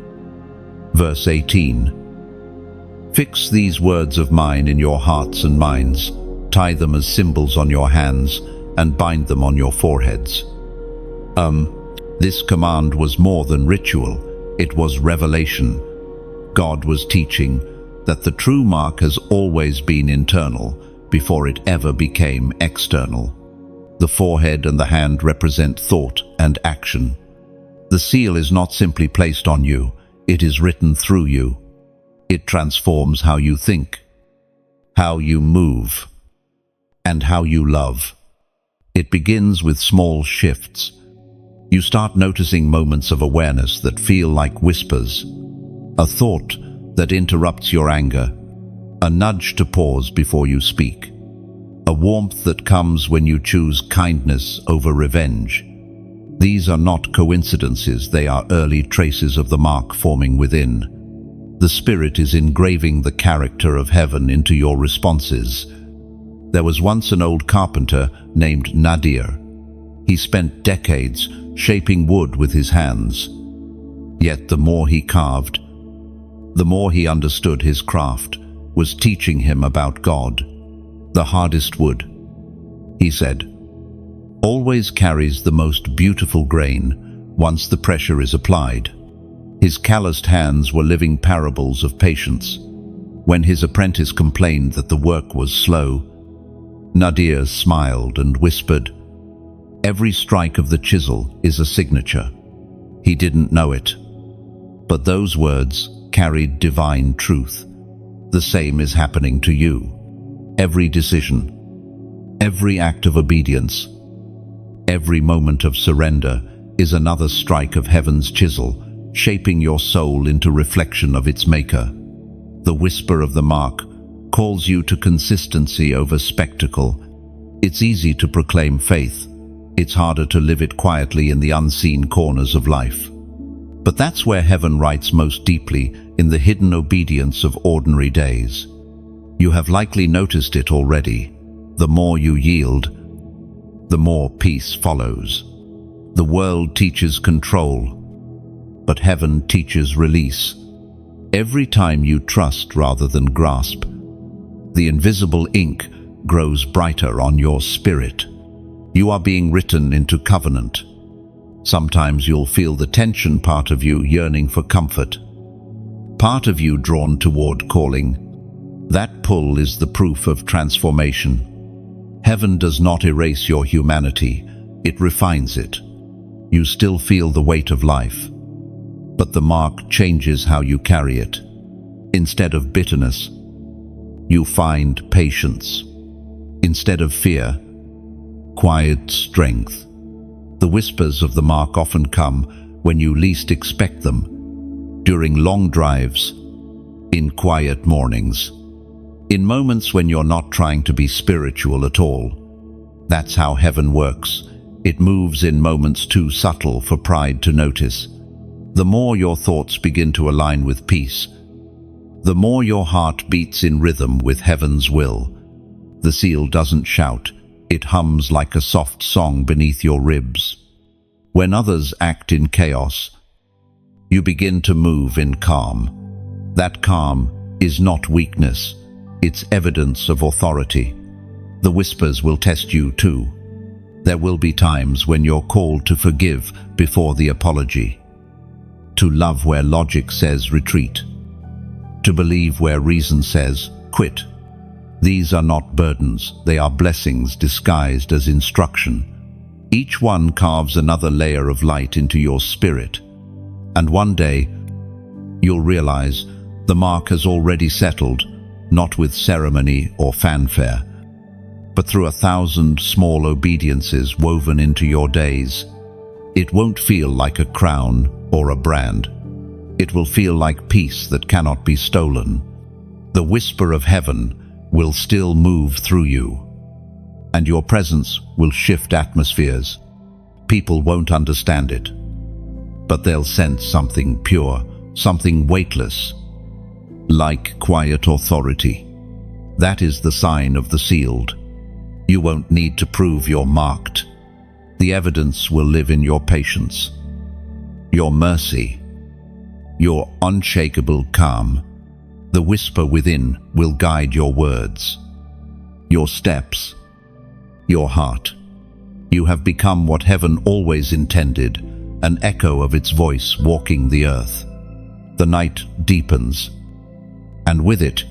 verse 18. Fix these words of mine in your hearts and minds, tie them as symbols on your hands, and bind them on your foreheads. This command was more than ritual, it was revelation. God was teaching that the true mark has always been internal before it ever became external. The forehead and the hand represent thought and action. The seal is not simply placed on you, it is written through you. It transforms how you think, how you move, and how you love. It begins with small shifts. You start noticing moments of awareness that feel like whispers, a thought that interrupts your anger, a nudge to pause before you speak, a warmth that comes when you choose kindness over revenge. These are not coincidences, they are early traces of the mark forming within. The Spirit is engraving the character of heaven into your responses. There was once an old carpenter named Nadir. He spent decades shaping wood with his hands. Yet the more he carved, the more he understood his craft was teaching him about God. The hardest wood, he said, always carries the most beautiful grain once the pressure is applied. His calloused hands were living parables of patience. When his apprentice complained that the work was slow, Nadir smiled and whispered, "Every strike of the chisel is a signature." He didn't know it, but those words carried divine truth. The same is happening to you. Every decision, every act of obedience, every moment of surrender is another strike of heaven's chisel, shaping your soul into reflection of its maker. The whisper of the mark calls you to consistency over spectacle. It's easy to proclaim faith. It's harder to live it quietly in the unseen corners of life. But that's where heaven writes most deeply, in the hidden obedience of ordinary days. You have likely noticed it already. The more you yield, the more peace follows. The world teaches control, but heaven teaches release. Every time you trust rather than grasp, the invisible ink grows brighter on your spirit. You are being written into covenant. Sometimes you'll feel the tension, part of you yearning for comfort, part of you drawn toward calling. That pull is the proof of transformation. Heaven does not erase your humanity, it refines it. You still feel the weight of life, but the mark changes how you carry it. Instead of bitterness, you find patience. Instead of fear, quiet strength. The whispers of the mark often come when you least expect them, during long drives, in quiet mornings, in moments when you're not trying to be spiritual at all. That's how heaven works. It moves in moments too subtle for pride to notice. The more your thoughts begin to align with peace, the more your heart beats in rhythm with heaven's will. The seal doesn't shout, it hums like a soft song beneath your ribs. When others act in chaos, you begin to move in calm. That calm is not weakness, it's evidence of authority. The whispers will test you too. There will be times when you're called to forgive before the apology, to love where logic says retreat, to believe where reason says quit. These are not burdens, they are blessings disguised as instruction. Each one carves another layer of light into your spirit, and one day you'll realize the mark has already settled, not with ceremony or fanfare, but through 1,000 small obediences woven into your days. It won't feel like a crown or a brand. It will feel like peace that cannot be stolen. The whisper of heaven will still move through you, and your presence will shift atmospheres. People won't understand it, but they'll sense something pure, something weightless, like quiet authority. That is the sign of the sealed. You won't need to prove you're marked. The evidence will live in your patience, your mercy, your unshakable calm. The whisper within will guide your words, your steps, your heart. You have become what heaven always intended, an echo of its voice walking the earth. The night deepens, and with it,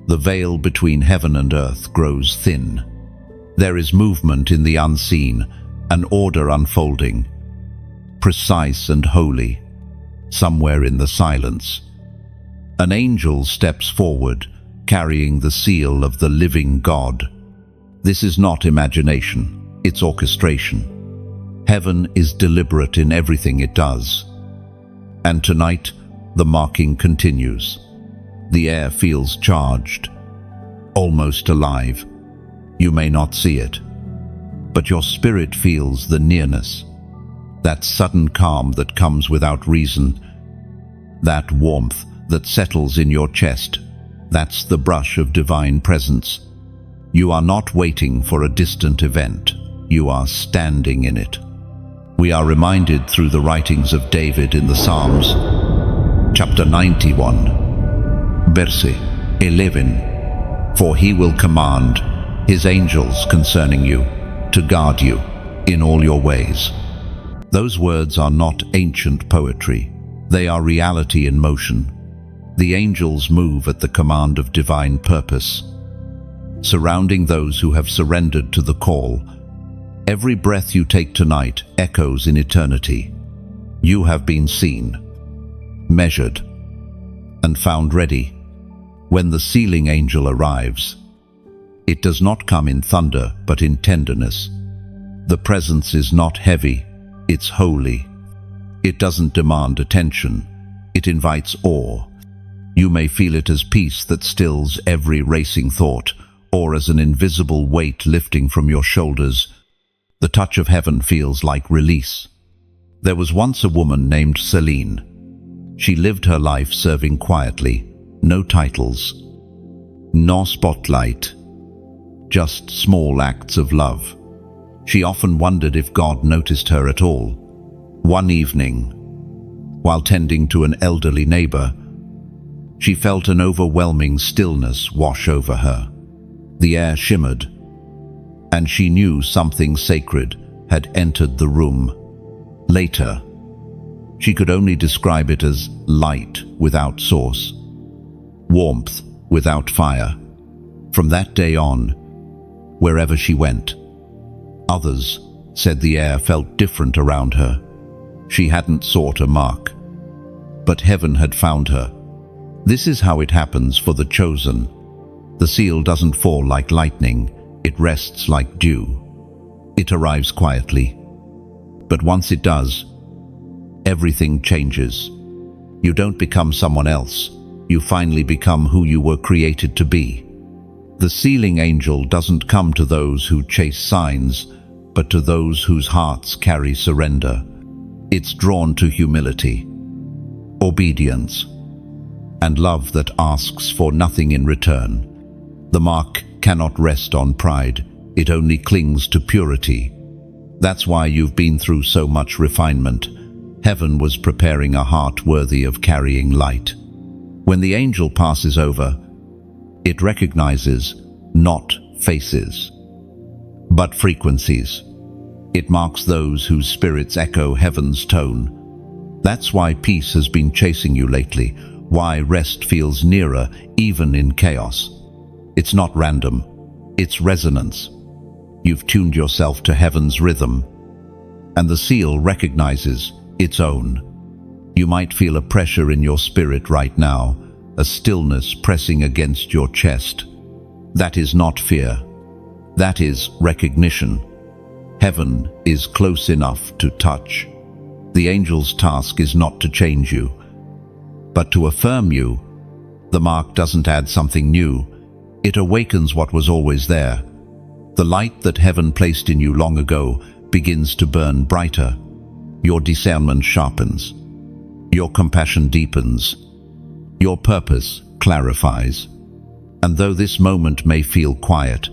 the veil between heaven and earth grows thin. There is movement in the unseen, an order unfolding, precise and holy. Somewhere in the silence, an angel steps forward, carrying the seal of the living God. This is not imagination, it's orchestration. Heaven is deliberate in everything it does. And tonight, the marking continues. The air feels charged, almost alive. You may not see it, but your spirit feels the nearness. That sudden calm that comes without reason, that warmth that settles in your chest, that's the brush of divine presence. You are not waiting for a distant event, you are standing in it. We are reminded through the writings of David in the Psalms, chapter 91, verse 11, "For he will command his angels concerning you, to guard you in all your ways." Those words are not ancient poetry, they are reality in motion. The angels move at the command of divine purpose, surrounding those who have surrendered to the call. Every breath you take tonight echoes in eternity. You have been seen, measured, and found ready. When the sealing angel arrives, it does not come in thunder, but in tenderness. The presence is not heavy, it's holy. It doesn't demand attention, it invites awe. You may feel it as peace that stills every racing thought, or as an invisible weight lifting from your shoulders. The touch of heaven feels like release. There was once a woman named Celine. She lived her life serving quietly, no titles, no spotlight, just small acts of love. She often wondered if God noticed her at all. One evening, while tending to an elderly neighbor, she felt an overwhelming stillness wash over her. The air shimmered, and she knew something sacred had entered the room. Later, she could only describe it as light without source, warmth without fire. From that day on, wherever she went, others said the air felt different around her. She hadn't sought a mark, but heaven had found her. This is how it happens for the chosen. The seal doesn't fall like lightning, it rests like dew. It arrives quietly. But once it does, everything changes. You don't become someone else. You finally become who you were created to be. The sealing angel doesn't come to those who chase signs, but to those whose hearts carry surrender. It's drawn to humility, obedience, and love that asks for nothing in return. The mark cannot rest on pride. It only clings to purity. That's why you've been through so much refinement. Heaven was preparing a heart worthy of carrying light. When the angel passes over, it recognizes not faces, but frequencies. It marks those whose spirits echo heaven's tone. That's why peace has been chasing you lately, why rest feels nearer even in chaos. It's not random, it's resonance. You've tuned yourself to heaven's rhythm, and the seal recognizes its own. You might feel a pressure in your spirit right now, a stillness pressing against your chest. That is not fear. That is recognition. Heaven is close enough to touch. The angel's task is not to change you, but to affirm you. The mark doesn't add something new. It awakens what was always there. The light that heaven placed in you long ago begins to burn brighter. Your discernment sharpens. Your compassion deepens. Your purpose clarifies. And though this moment may feel quiet,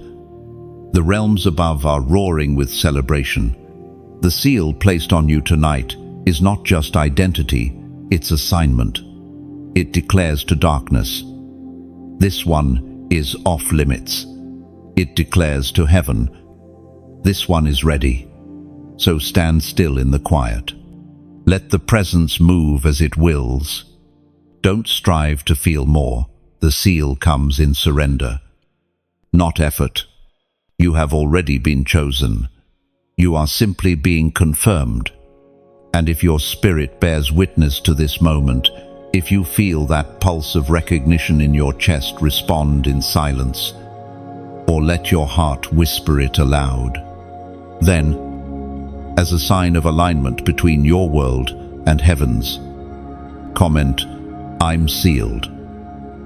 the realms above are roaring with celebration. The seal placed on you tonight is not just identity, it's assignment. It declares to darkness, this one is off limits. It declares to heaven, this one is ready. So stand still in the quiet. Let the presence move as it wills. Don't strive to feel more. The seal comes in surrender, not effort. You have already been chosen. You are simply being confirmed. And if your spirit bears witness to this moment, if you feel that pulse of recognition in your chest, respond in silence, or let your heart whisper it aloud. Then, as a sign of alignment between your world and heaven's, comment, I'm sealed.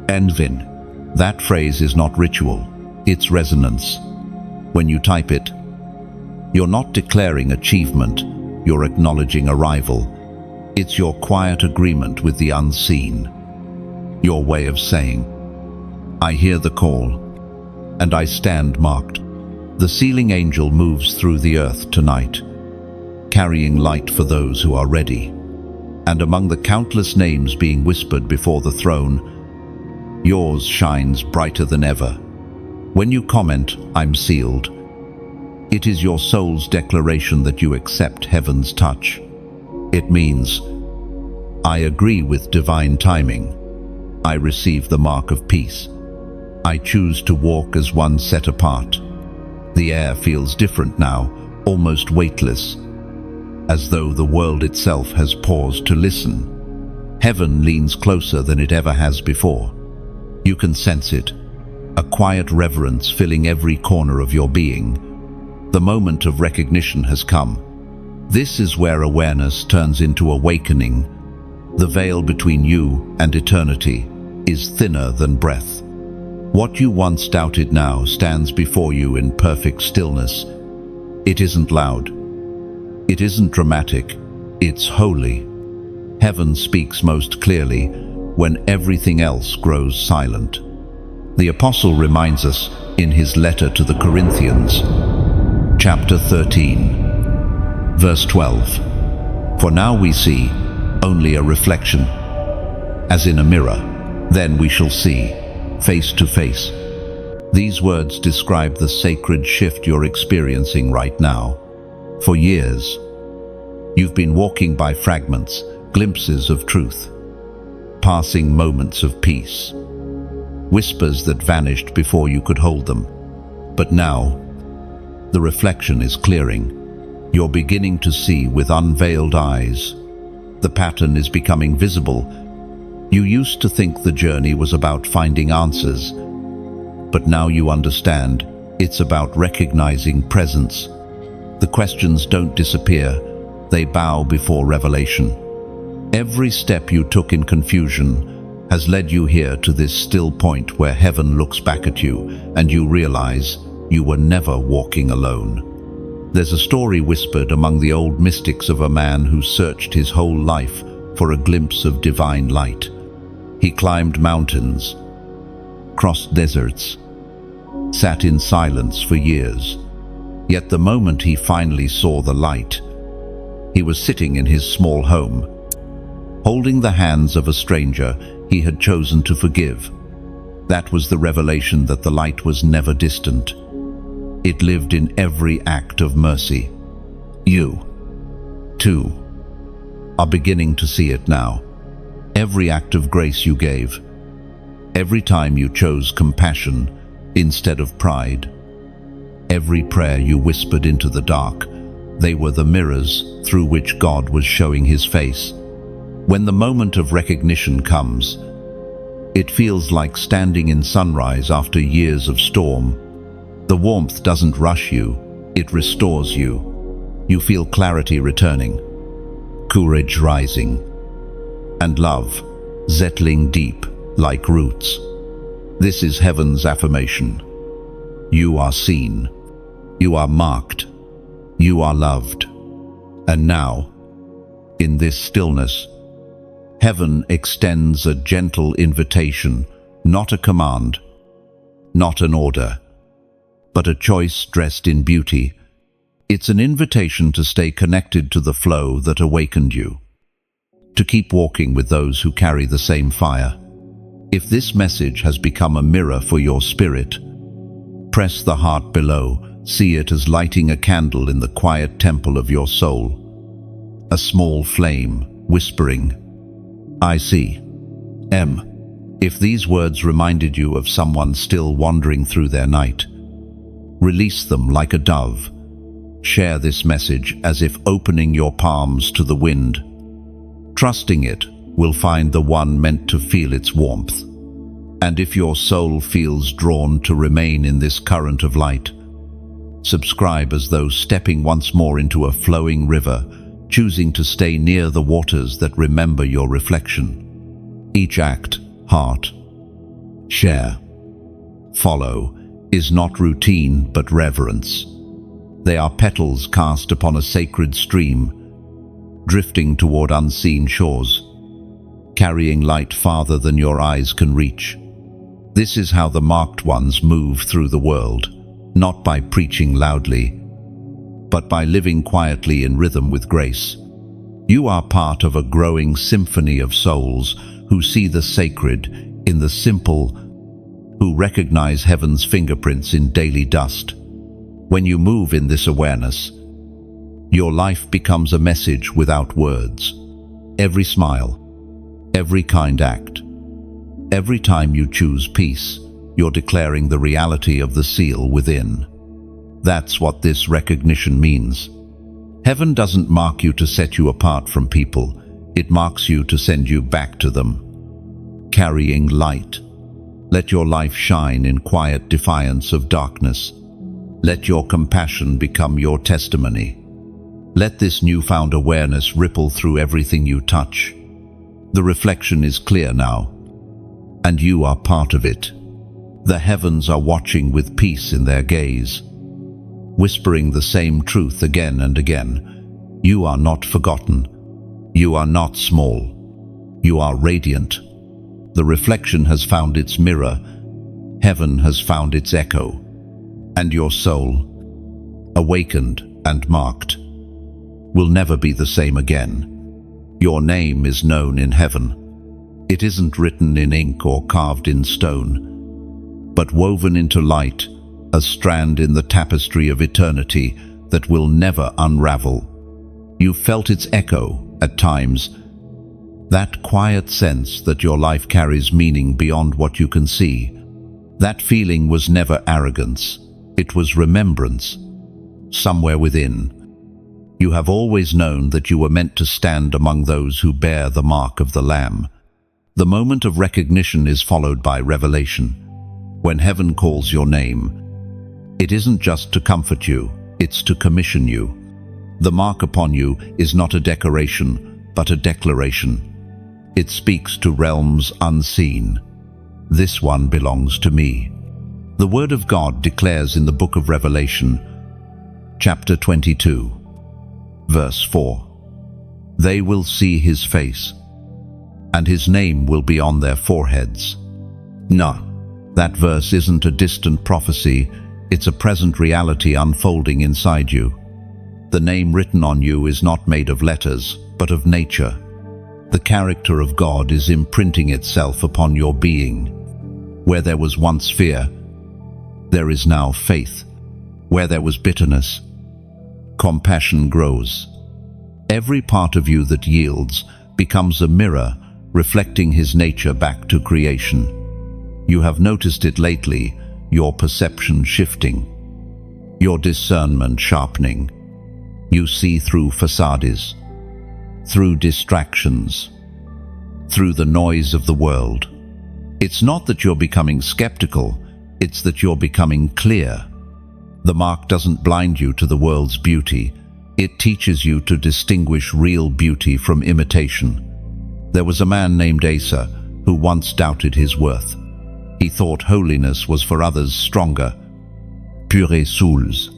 Envin. That phrase is not ritual, it's resonance. When you type it, you're not declaring achievement, you're acknowledging arrival. It's your quiet agreement with the unseen. Your way of saying, I hear the call, and I stand marked. The sealing angel moves through the earth tonight, carrying light for those who are ready. And among the countless names being whispered before the throne, yours shines brighter than ever. When you comment, I'm sealed, it is your soul's declaration that you accept heaven's touch. It means, I agree with divine timing. I receive the mark of peace. I choose to walk as one set apart. The air feels different now, almost weightless, as though the world itself has paused to listen. Heaven leans closer than it ever has before. You can sense it, a quiet reverence filling every corner of your being. The moment of recognition has come. This is where awareness turns into awakening. The veil between you and eternity is thinner than breath. What you once doubted now stands before you in perfect stillness. It isn't loud. It isn't dramatic. It's holy. Heaven speaks most clearly when everything else grows silent. The apostle reminds us in his letter to the Corinthians, chapter 13, verse 12. For now we see only a reflection, as in a mirror. Then we shall see, face to face. These words describe the sacred shift you're experiencing right now. For years, you've been walking by fragments, glimpses of truth, passing moments of peace, whispers that vanished before you could hold them. But now, the reflection is clearing. You're beginning to see with unveiled eyes. The pattern is becoming visible. You used to think the journey was about finding answers, but now you understand it's about recognizing presence. The questions don't disappear, they bow before revelation. Every step you took in confusion has led you here to this still point where heaven looks back at you and you realize you were never walking alone. There's a story whispered among the old mystics of a man who searched his whole life for a glimpse of divine light. He climbed mountains, crossed deserts, sat in silence for years. Yet the moment he finally saw the light, he was sitting in his small home, holding the hands of a stranger he had chosen to forgive. That was the revelation that the light was never distant. It lived in every act of mercy. You, too, are beginning to see it now. Every act of grace you gave, every time you chose compassion instead of pride, every prayer you whispered into the dark, they were the mirrors through which God was showing his face. When the moment of recognition comes, it feels like standing in sunrise after years of storm. The warmth doesn't rush you, it restores you. You feel clarity returning, courage rising, and love settling deep like roots. This is heaven's affirmation. You are seen, you are marked, you are loved. And now, in this stillness, heaven extends a gentle invitation, not a command, not an order, but a choice dressed in beauty. It's an invitation to stay connected to the flow that awakened you, to keep walking with those who carry the same fire. If this message has become a mirror for your spirit, press the heart below, see it as lighting a candle in the quiet temple of your soul. A small flame, whispering, I see. If these words reminded you of someone still wandering through their night, release them like a dove. Share this message as if opening your palms to the wind. Trusting it will find the one meant to feel its warmth. And if your soul feels drawn to remain in this current of light, subscribe as though stepping once more into a flowing river, choosing to stay near the waters that remember your reflection. Each act, heart, share, follow, is not routine but reverence. They are petals cast upon a sacred stream, drifting toward unseen shores, carrying light farther than your eyes can reach. This is how the marked ones move through the world, not by preaching loudly, but by living quietly in rhythm with grace. You are part of a growing symphony of souls who see the sacred in the simple, who recognize heaven's fingerprints in daily dust. When you move in this awareness, your life becomes a message without words. Every smile, every kind act, every time you choose peace, you're declaring the reality of the seal within. That's what this recognition means. Heaven doesn't mark you to set you apart from people. It marks you to send you back to them, carrying light. Let your life shine in quiet defiance of darkness. Let your compassion become your testimony. Let this newfound awareness ripple through everything you touch. The reflection is clear now, and you are part of it. The heavens are watching with peace in their gaze, whispering the same truth again and again. You are not forgotten. You are not small. You are radiant. The reflection has found its mirror. Heaven has found its echo. And your soul, awakened and marked, will never be the same again. Your name is known in heaven. It isn't written in ink or carved in stone, but woven into light, a strand in the tapestry of eternity that will never unravel. You felt its echo at times, that quiet sense that your life carries meaning beyond what you can see. That feeling was never arrogance. It was remembrance. Somewhere within, you have always known that you were meant to stand among those who bear the mark of the Lamb. The moment of recognition is followed by revelation. When heaven calls your name, it isn't just to comfort you, It's to commission you. The mark upon you is not a decoration, but a declaration. It speaks to realms unseen. This one belongs to me. The Word of God declares in the book of Revelation, chapter 22, verse 4, "They will see his face, and his name will be on their foreheads." No, that verse isn't a distant prophecy, it's a present reality unfolding inside you. The name written on you is not made of letters, but of nature. The character of God is imprinting itself upon your being. Where there was once fear, there is now faith. Where there was bitterness, compassion grows. Every part of you that yields becomes a mirror reflecting his nature back to creation. You have noticed it lately, your perception shifting, your discernment sharpening. You see through facades, through distractions, through the noise of the world. It's not that you're becoming skeptical, it's that you're becoming clear. The mark doesn't blind you to the world's beauty, it teaches you to distinguish real beauty from imitation. There was a man named Asa who once doubted his worth. He thought holiness was for others stronger, pure souls.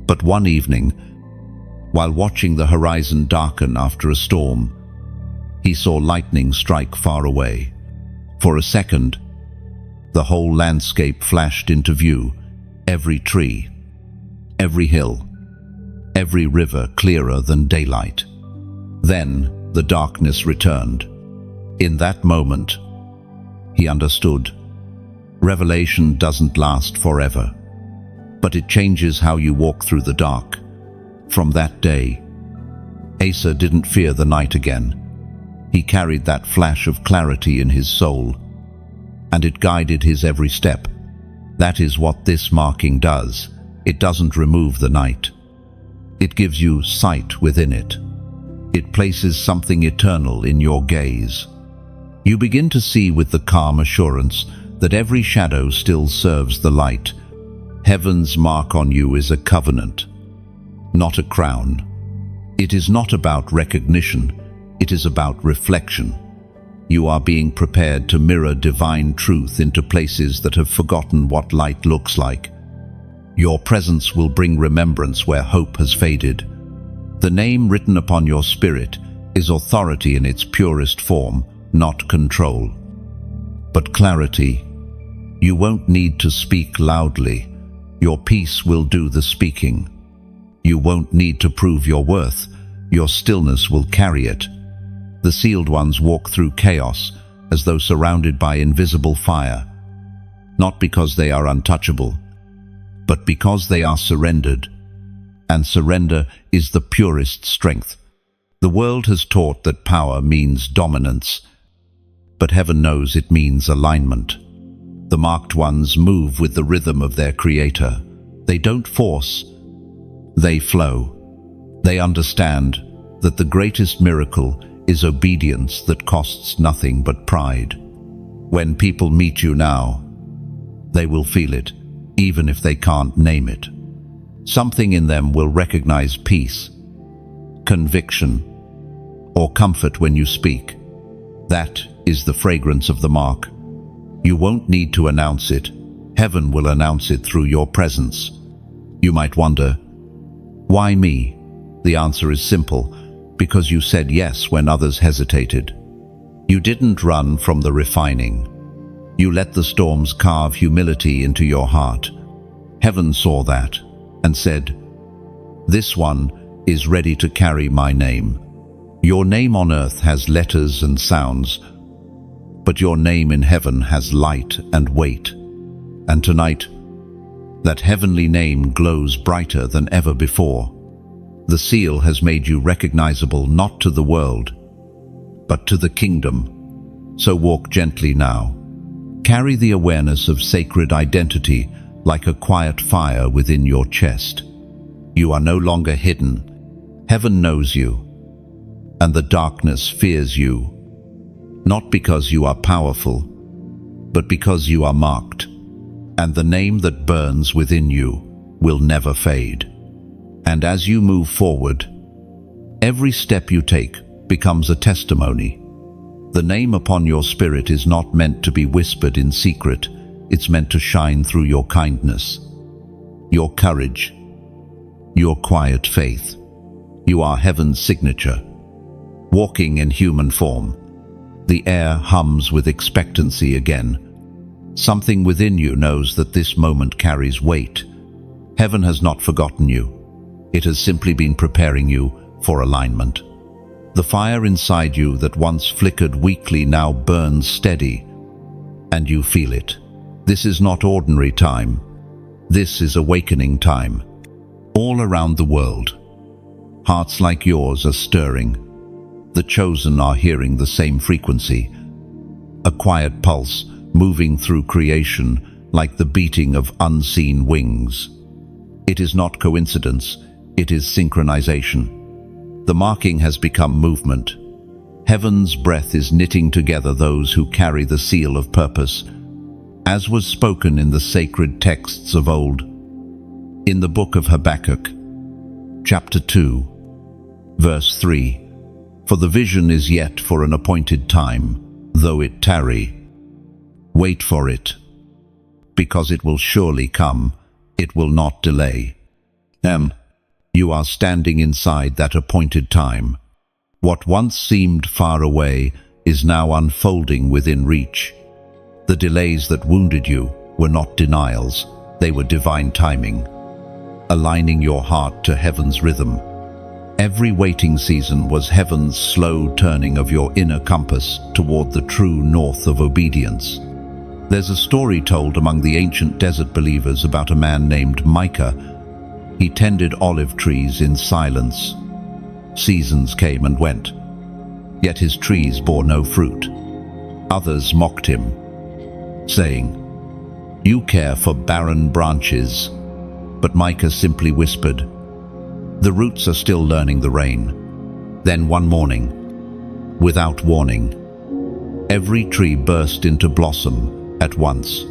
But one evening, while watching the horizon darken after a storm, he saw lightning strike far away. For a second, the whole landscape flashed into view, every tree, every hill, every river clearer than daylight. Then the darkness returned. In that moment, he understood. Revelation doesn't last forever, but it changes how you walk through the dark. From that day, Asa didn't fear the night again. He carried that flash of clarity in his soul, and it guided his every step. That is what this marking does. It doesn't remove the night. It gives you sight within it. It places something eternal in your gaze. You begin to see with the calm assurance that every shadow still serves the light. Heaven's mark on you is a covenant, not a crown. It is not about recognition, it is about reflection. You are being prepared to mirror divine truth into places that have forgotten what light looks like. Your presence will bring remembrance where hope has faded. The name written upon your spirit is authority in its purest form, not control, but clarity. You won't need to speak loudly. Your peace will do the speaking. You won't need to prove your worth. Your stillness will carry it. The sealed ones walk through chaos as though surrounded by invisible fire, not because they are untouchable, but because they are surrendered. And surrender is the purest strength. The world has taught that power means dominance, but heaven knows it means alignment. The marked ones move with the rhythm of their Creator. They don't force, they flow. They understand that the greatest miracle is obedience that costs nothing but pride. When people meet you now, they will feel it, even if they can't name it. Something in them will recognize peace, conviction, or comfort when you speak. That is the fragrance of the mark. You won't need to announce it. Heaven will announce it through your presence. You might wonder, why me? The answer is simple, because you said yes when others hesitated. You didn't run from the refining. You let the storms carve humility into your heart. Heaven saw that and said, "This one is ready to carry my name." Your name on earth has letters and sounds, but your name in heaven has light and weight. And tonight, that heavenly name glows brighter than ever before. The seal has made you recognizable not to the world, but to the kingdom. So walk gently now. Carry the awareness of sacred identity like a quiet fire within your chest. You are no longer hidden. Heaven knows you, and the darkness fears you. Not because you are powerful, but because you are marked, and the name that burns within you will never fade. And as you move forward, every step you take becomes a testimony. The name upon your spirit is not meant to be whispered in secret. It's meant to shine through your kindness, your courage, your quiet faith. You are heaven's signature, walking in human form. The air hums with expectancy again. Something within you knows that this moment carries weight. Heaven has not forgotten you. It has simply been preparing you for alignment. The fire inside you that once flickered weakly now burns steady, and you feel it. This is not ordinary time. This is awakening time. All around the world, hearts like yours are stirring. The chosen are hearing the same frequency. A quiet pulse moving through creation like the beating of unseen wings. It is not coincidence, it is synchronization. The marking has become movement. Heaven's breath is knitting together those who carry the seal of purpose, as was spoken in the sacred texts of old. In the book of Habakkuk, chapter 2, verse 3, "For the vision is yet for an appointed time, though it tarry. Wait for it, because it will surely come, it will not delay." You are standing inside that appointed time. What once seemed far away is now unfolding within reach. The delays that wounded you were not denials, they were divine timing, aligning your heart to heaven's rhythm. Every waiting season was heaven's slow turning of your inner compass toward the true north of obedience. There's a story told among the ancient desert believers about a man named Micah. He tended olive trees in silence. Seasons came and went, yet his trees bore no fruit. Others mocked him, saying, "You care for barren branches." But Micah simply whispered, "The roots are still learning the rain." Then one morning, without warning, every tree burst into blossom at once.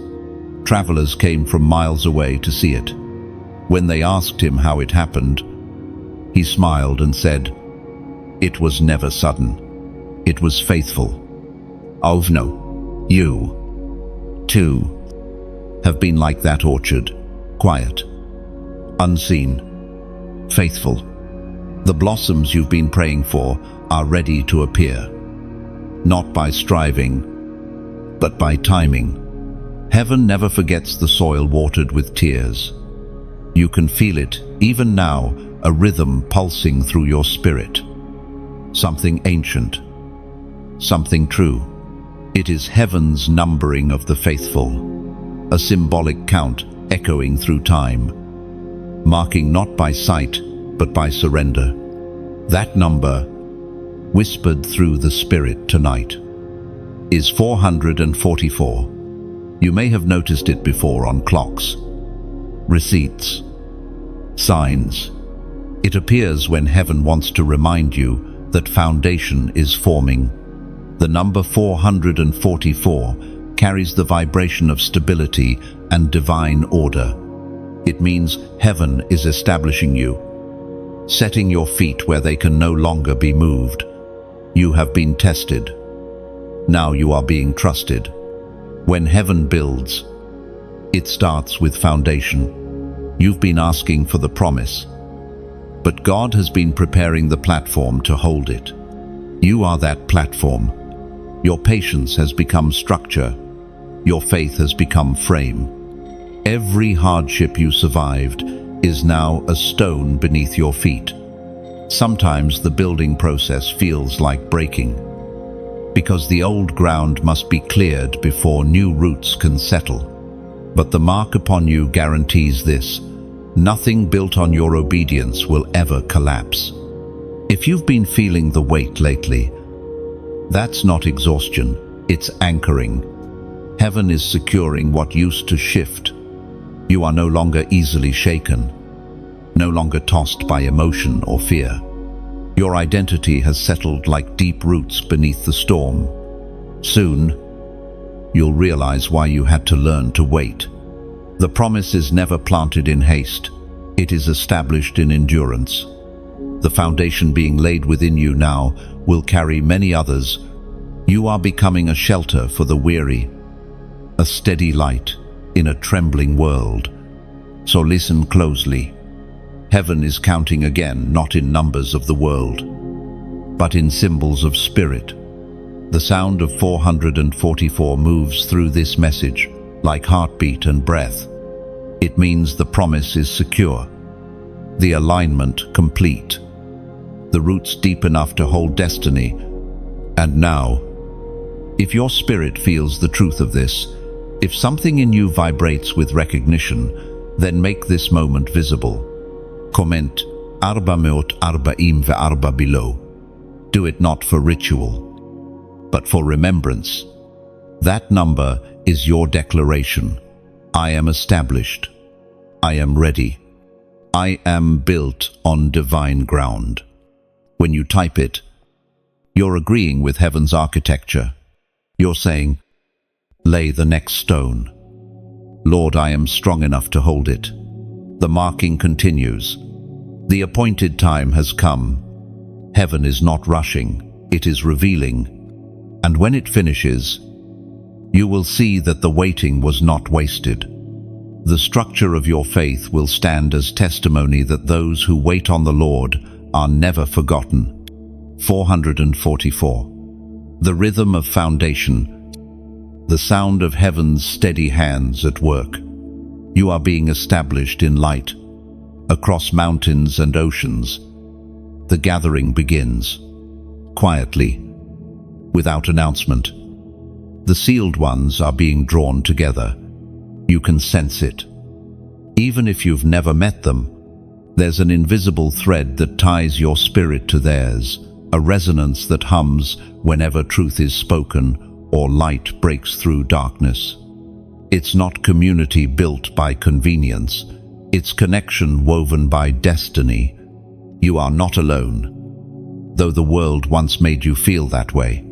Travelers came from miles away to see it. When they asked him how it happened, he smiled and said, "It was never sudden. It was faithful." Oh no, you, too, have been like that orchard, quiet, unseen, faithful. The blossoms you've been praying for are ready to appear, not by striving, but by timing. Heaven never forgets the soil watered with tears. You can feel it, even now, a rhythm pulsing through your spirit. Something ancient, something true. It is heaven's numbering of the faithful, a symbolic count echoing through time, marking not by sight, but by surrender. That number, whispered through the spirit tonight, is 444. You may have noticed it before on clocks, receipts, signs. It appears when heaven wants to remind you that foundation is forming. The number 444 carries the vibration of stability and divine order. It means heaven is establishing you, setting your feet where they can no longer be moved. You have been tested. Now you are being trusted. When heaven builds, it starts with foundation. You've been asking for the promise, but God has been preparing the platform to hold it. You are that platform. Your patience has become structure. Your faith has become frame. Every hardship you survived is now a stone beneath your feet. Sometimes the building process feels like breaking, because the old ground must be cleared before new roots can settle. But the mark upon you guarantees this: nothing built on your obedience will ever collapse. If you've been feeling the weight lately, that's not exhaustion, it's anchoring. Heaven is securing what used to shift. You are no longer easily shaken, no longer tossed by emotion or fear. Your identity has settled like deep roots beneath the storm. Soon, you'll realize why you had to learn to wait. The promise is never planted in haste. It is established in endurance. The foundation being laid within you now will carry many others. You are becoming a shelter for the weary, a steady light in a trembling world. So listen closely. Heaven is counting again, not in numbers of the world, but in symbols of spirit. The sound of 444 moves through this message like heartbeat and breath. It means the promise is secure, the alignment complete, the roots deep enough to hold destiny. And now, if your spirit feels the truth of this, if something in you vibrates with recognition, then make this moment visible. Comment 444 below. Do it not for ritual, but for remembrance. That number is your declaration. I am established. I am ready. I am built on divine ground. When you type it, you're agreeing with heaven's architecture. You're saying, lay the next stone. Lord, I am strong enough to hold it. The marking continues. The appointed time has come. Heaven is not rushing, it is revealing. And when it finishes, you will see that the waiting was not wasted. The structure of your faith will stand as testimony that those who wait on the Lord are never forgotten. 444. The rhythm of foundation. The sound of heaven's steady hands at work. You are being established in light. Across mountains and oceans, the gathering begins. Quietly, without announcement. The sealed ones are being drawn together. You can sense it. Even if you've never met them, there's an invisible thread that ties your spirit to theirs, a resonance that hums whenever truth is spoken or light breaks through darkness. It's not community built by convenience. It's connection woven by destiny. You are not alone, though the world once made you feel that way.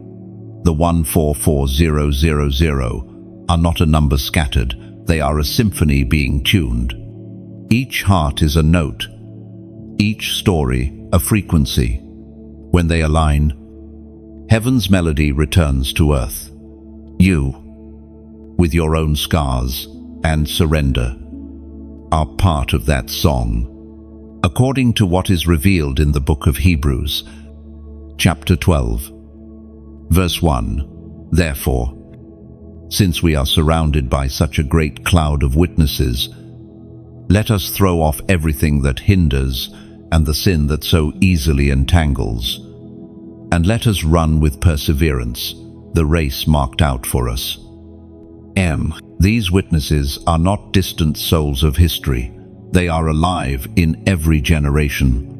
The 144000 are not a number scattered. They are a symphony being tuned. Each heart is a note, each story a frequency. When they align, heaven's melody returns to earth. You, with your own scars and surrender, are part of that song. According to what is revealed in the book of Hebrews, chapter 12, verse 1, therefore, since we are surrounded by such a great cloud of witnesses, let us throw off everything that hinders and the sin that so easily entangles, and let us run with perseverance the race marked out for us. These witnesses are not distant souls of history. They are alive in every generation,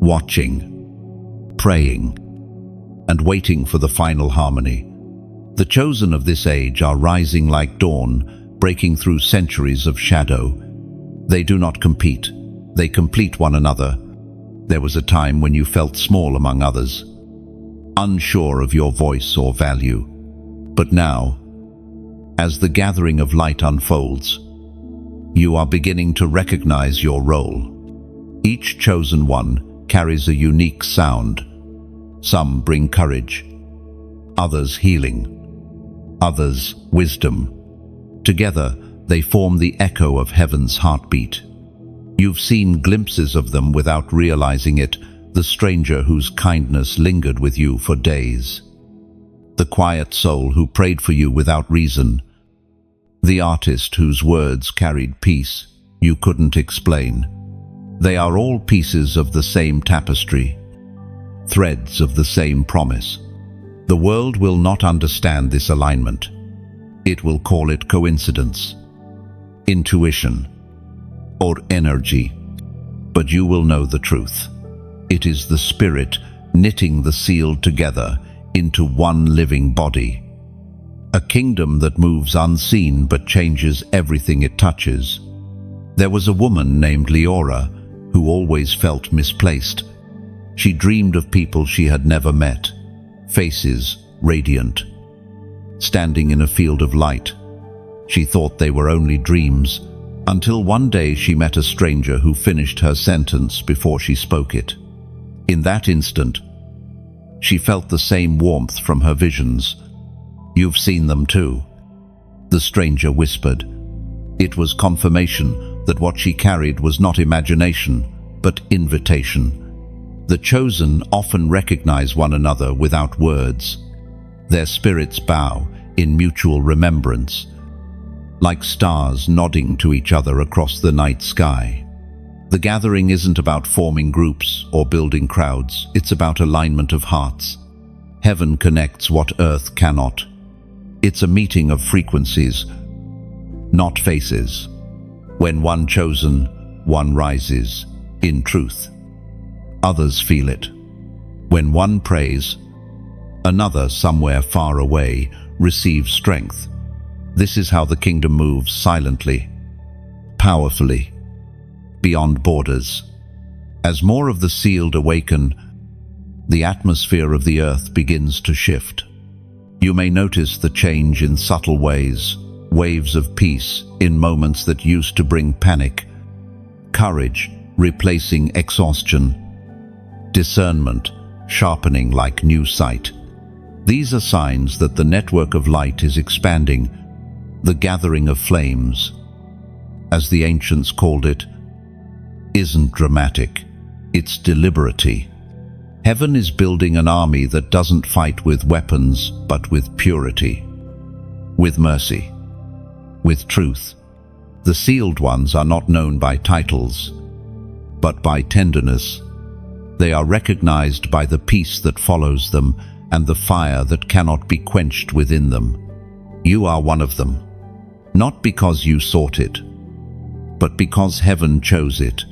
watching, praying, and waiting for the final harmony. The chosen of this age are rising like dawn, breaking through centuries of shadow. They do not compete, they complete one another. There was a time when you felt small among others, unsure of your voice or value. But now, as the gathering of light unfolds, you are beginning to recognize your role. Each chosen one carries a unique sound. Some bring courage, others healing, others wisdom. Together, they form the echo of heaven's heartbeat. You've seen glimpses of them without realizing it, the stranger whose kindness lingered with you for days, the quiet soul who prayed for you without reason, the artist whose words carried peace you couldn't explain. They are all pieces of the same tapestry, threads of the same promise. The world will not understand this alignment. It will call it coincidence, intuition, or energy. But you will know the truth. It is the Spirit knitting the sealed together into one living body. A kingdom that moves unseen but changes everything it touches. There was a woman named Leora who always felt misplaced. She dreamed of people she had never met, faces radiant, standing in a field of light. She thought they were only dreams, until one day she met a stranger who finished her sentence before she spoke it. In that instant, she felt the same warmth from her visions. "You've seen them too," the stranger whispered. It was confirmation that what she carried was not imagination, but invitation. The chosen often recognize one another without words. Their spirits bow in mutual remembrance, like stars nodding to each other across the night sky. The gathering isn't about forming groups or building crowds, it's about alignment of hearts. Heaven connects what earth cannot. It's a meeting of frequencies, not faces. When one chosen, one rises, in truth. Others feel it. When one prays, another somewhere far away receives strength. This is how the kingdom moves silently, powerfully, beyond borders. As more of the sealed awaken, the atmosphere of the earth begins to shift. You may notice the change in subtle ways, waves of peace in moments that used to bring panic, courage replacing exhaustion, discernment sharpening like new sight. These are signs that the network of light is expanding, the gathering of flames, as the ancients called it, isn't dramatic, it's deliberate. Heaven is building an army that doesn't fight with weapons, but with purity, with mercy, with truth. The sealed ones are not known by titles, but by tenderness. They are recognized by the peace that follows them and the fire that cannot be quenched within them. You are one of them, not because you sought it, but because heaven chose it.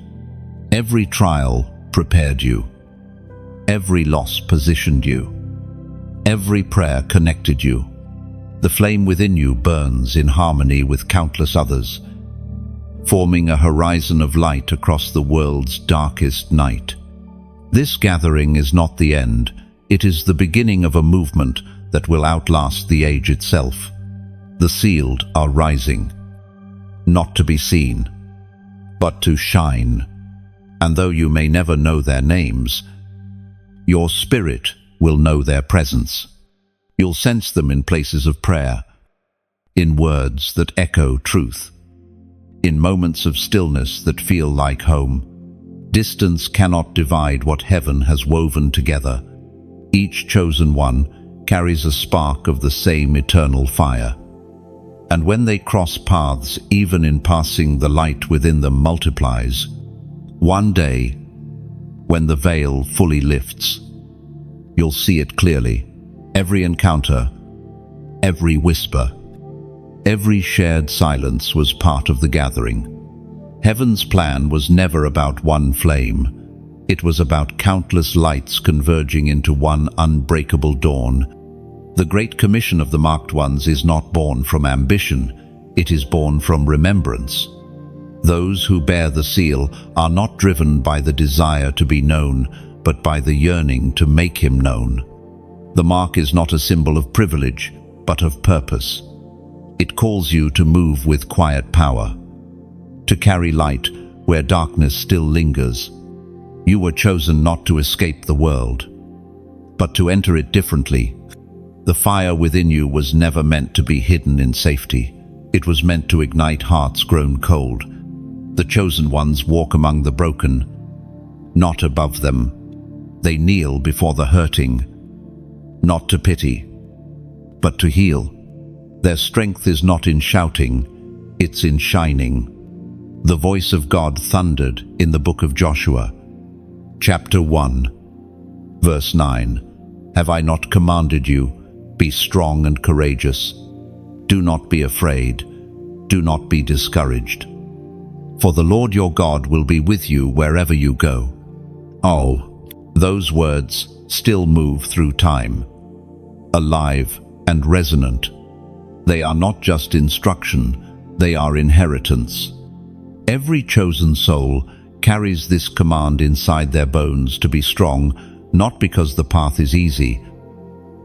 Every trial prepared you. Every loss positioned you. Every prayer connected you. The flame within you burns in harmony with countless others, forming a horizon of light across the world's darkest night. This gathering is not the end, it is the beginning of a movement that will outlast the age itself. The sealed are rising, not to be seen, but to shine. And though you may never know their names, your spirit will know their presence. You'll sense them in places of prayer, in words that echo truth, in moments of stillness that feel like home. Distance cannot divide what heaven has woven together. Each chosen one carries a spark of the same eternal fire. And when they cross paths, even in passing, the light within them multiplies. One day, when the veil fully lifts, you'll see it clearly. Every encounter, every whisper, every shared silence was part of the gathering. Heaven's plan was never about one flame. It was about countless lights converging into one unbreakable dawn. The Great Commission of the Marked Ones is not born from ambition, it is born from remembrance. Those who bear the seal are not driven by the desire to be known, but by the yearning to make him known. The mark is not a symbol of privilege, but of purpose. It calls you to move with quiet power, to carry light where darkness still lingers. You were chosen not to escape the world, but to enter it differently. The fire within you was never meant to be hidden in safety. It was meant to ignite hearts grown cold. The chosen ones walk among the broken, not above them. They kneel before the hurting, not to pity, but to heal. Their strength is not in shouting, it's in shining. The voice of God thundered in the book of Joshua, chapter 1, verse 9. Have I not commanded you? Be strong and courageous. Do not be afraid. Do not be discouraged. For the Lord your God will be with you wherever you go. Oh, those words still move through time, alive and resonant. They are not just instruction, they are inheritance. Every chosen soul carries this command inside their bones to be strong, not because the path is easy,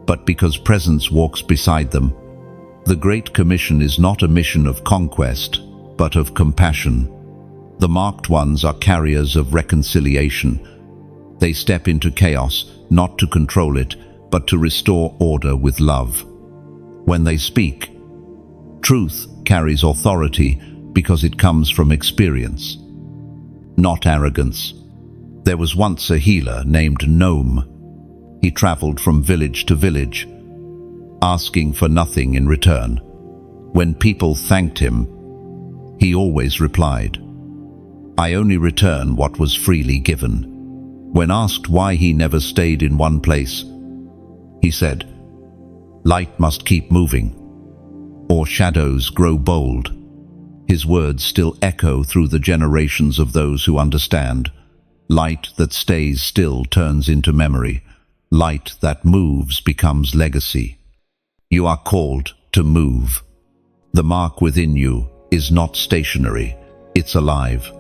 but because presence walks beside them. The Great Commission is not a mission of conquest, but of compassion. The marked ones are carriers of reconciliation. They step into chaos, not to control it, but to restore order with love. When they speak, truth carries authority because it comes from experience, not arrogance. There was once a healer named Gnome. He traveled from village to village, asking for nothing in return. When people thanked him, he always replied, "I only return what was freely given." When asked why he never stayed in one place, he said, "Light must keep moving, or shadows grow bold." His words still echo through the generations of those who understand. Light that stays still turns into memory. Light that moves becomes legacy. You are called to move. The mark within you is not stationary, it's alive.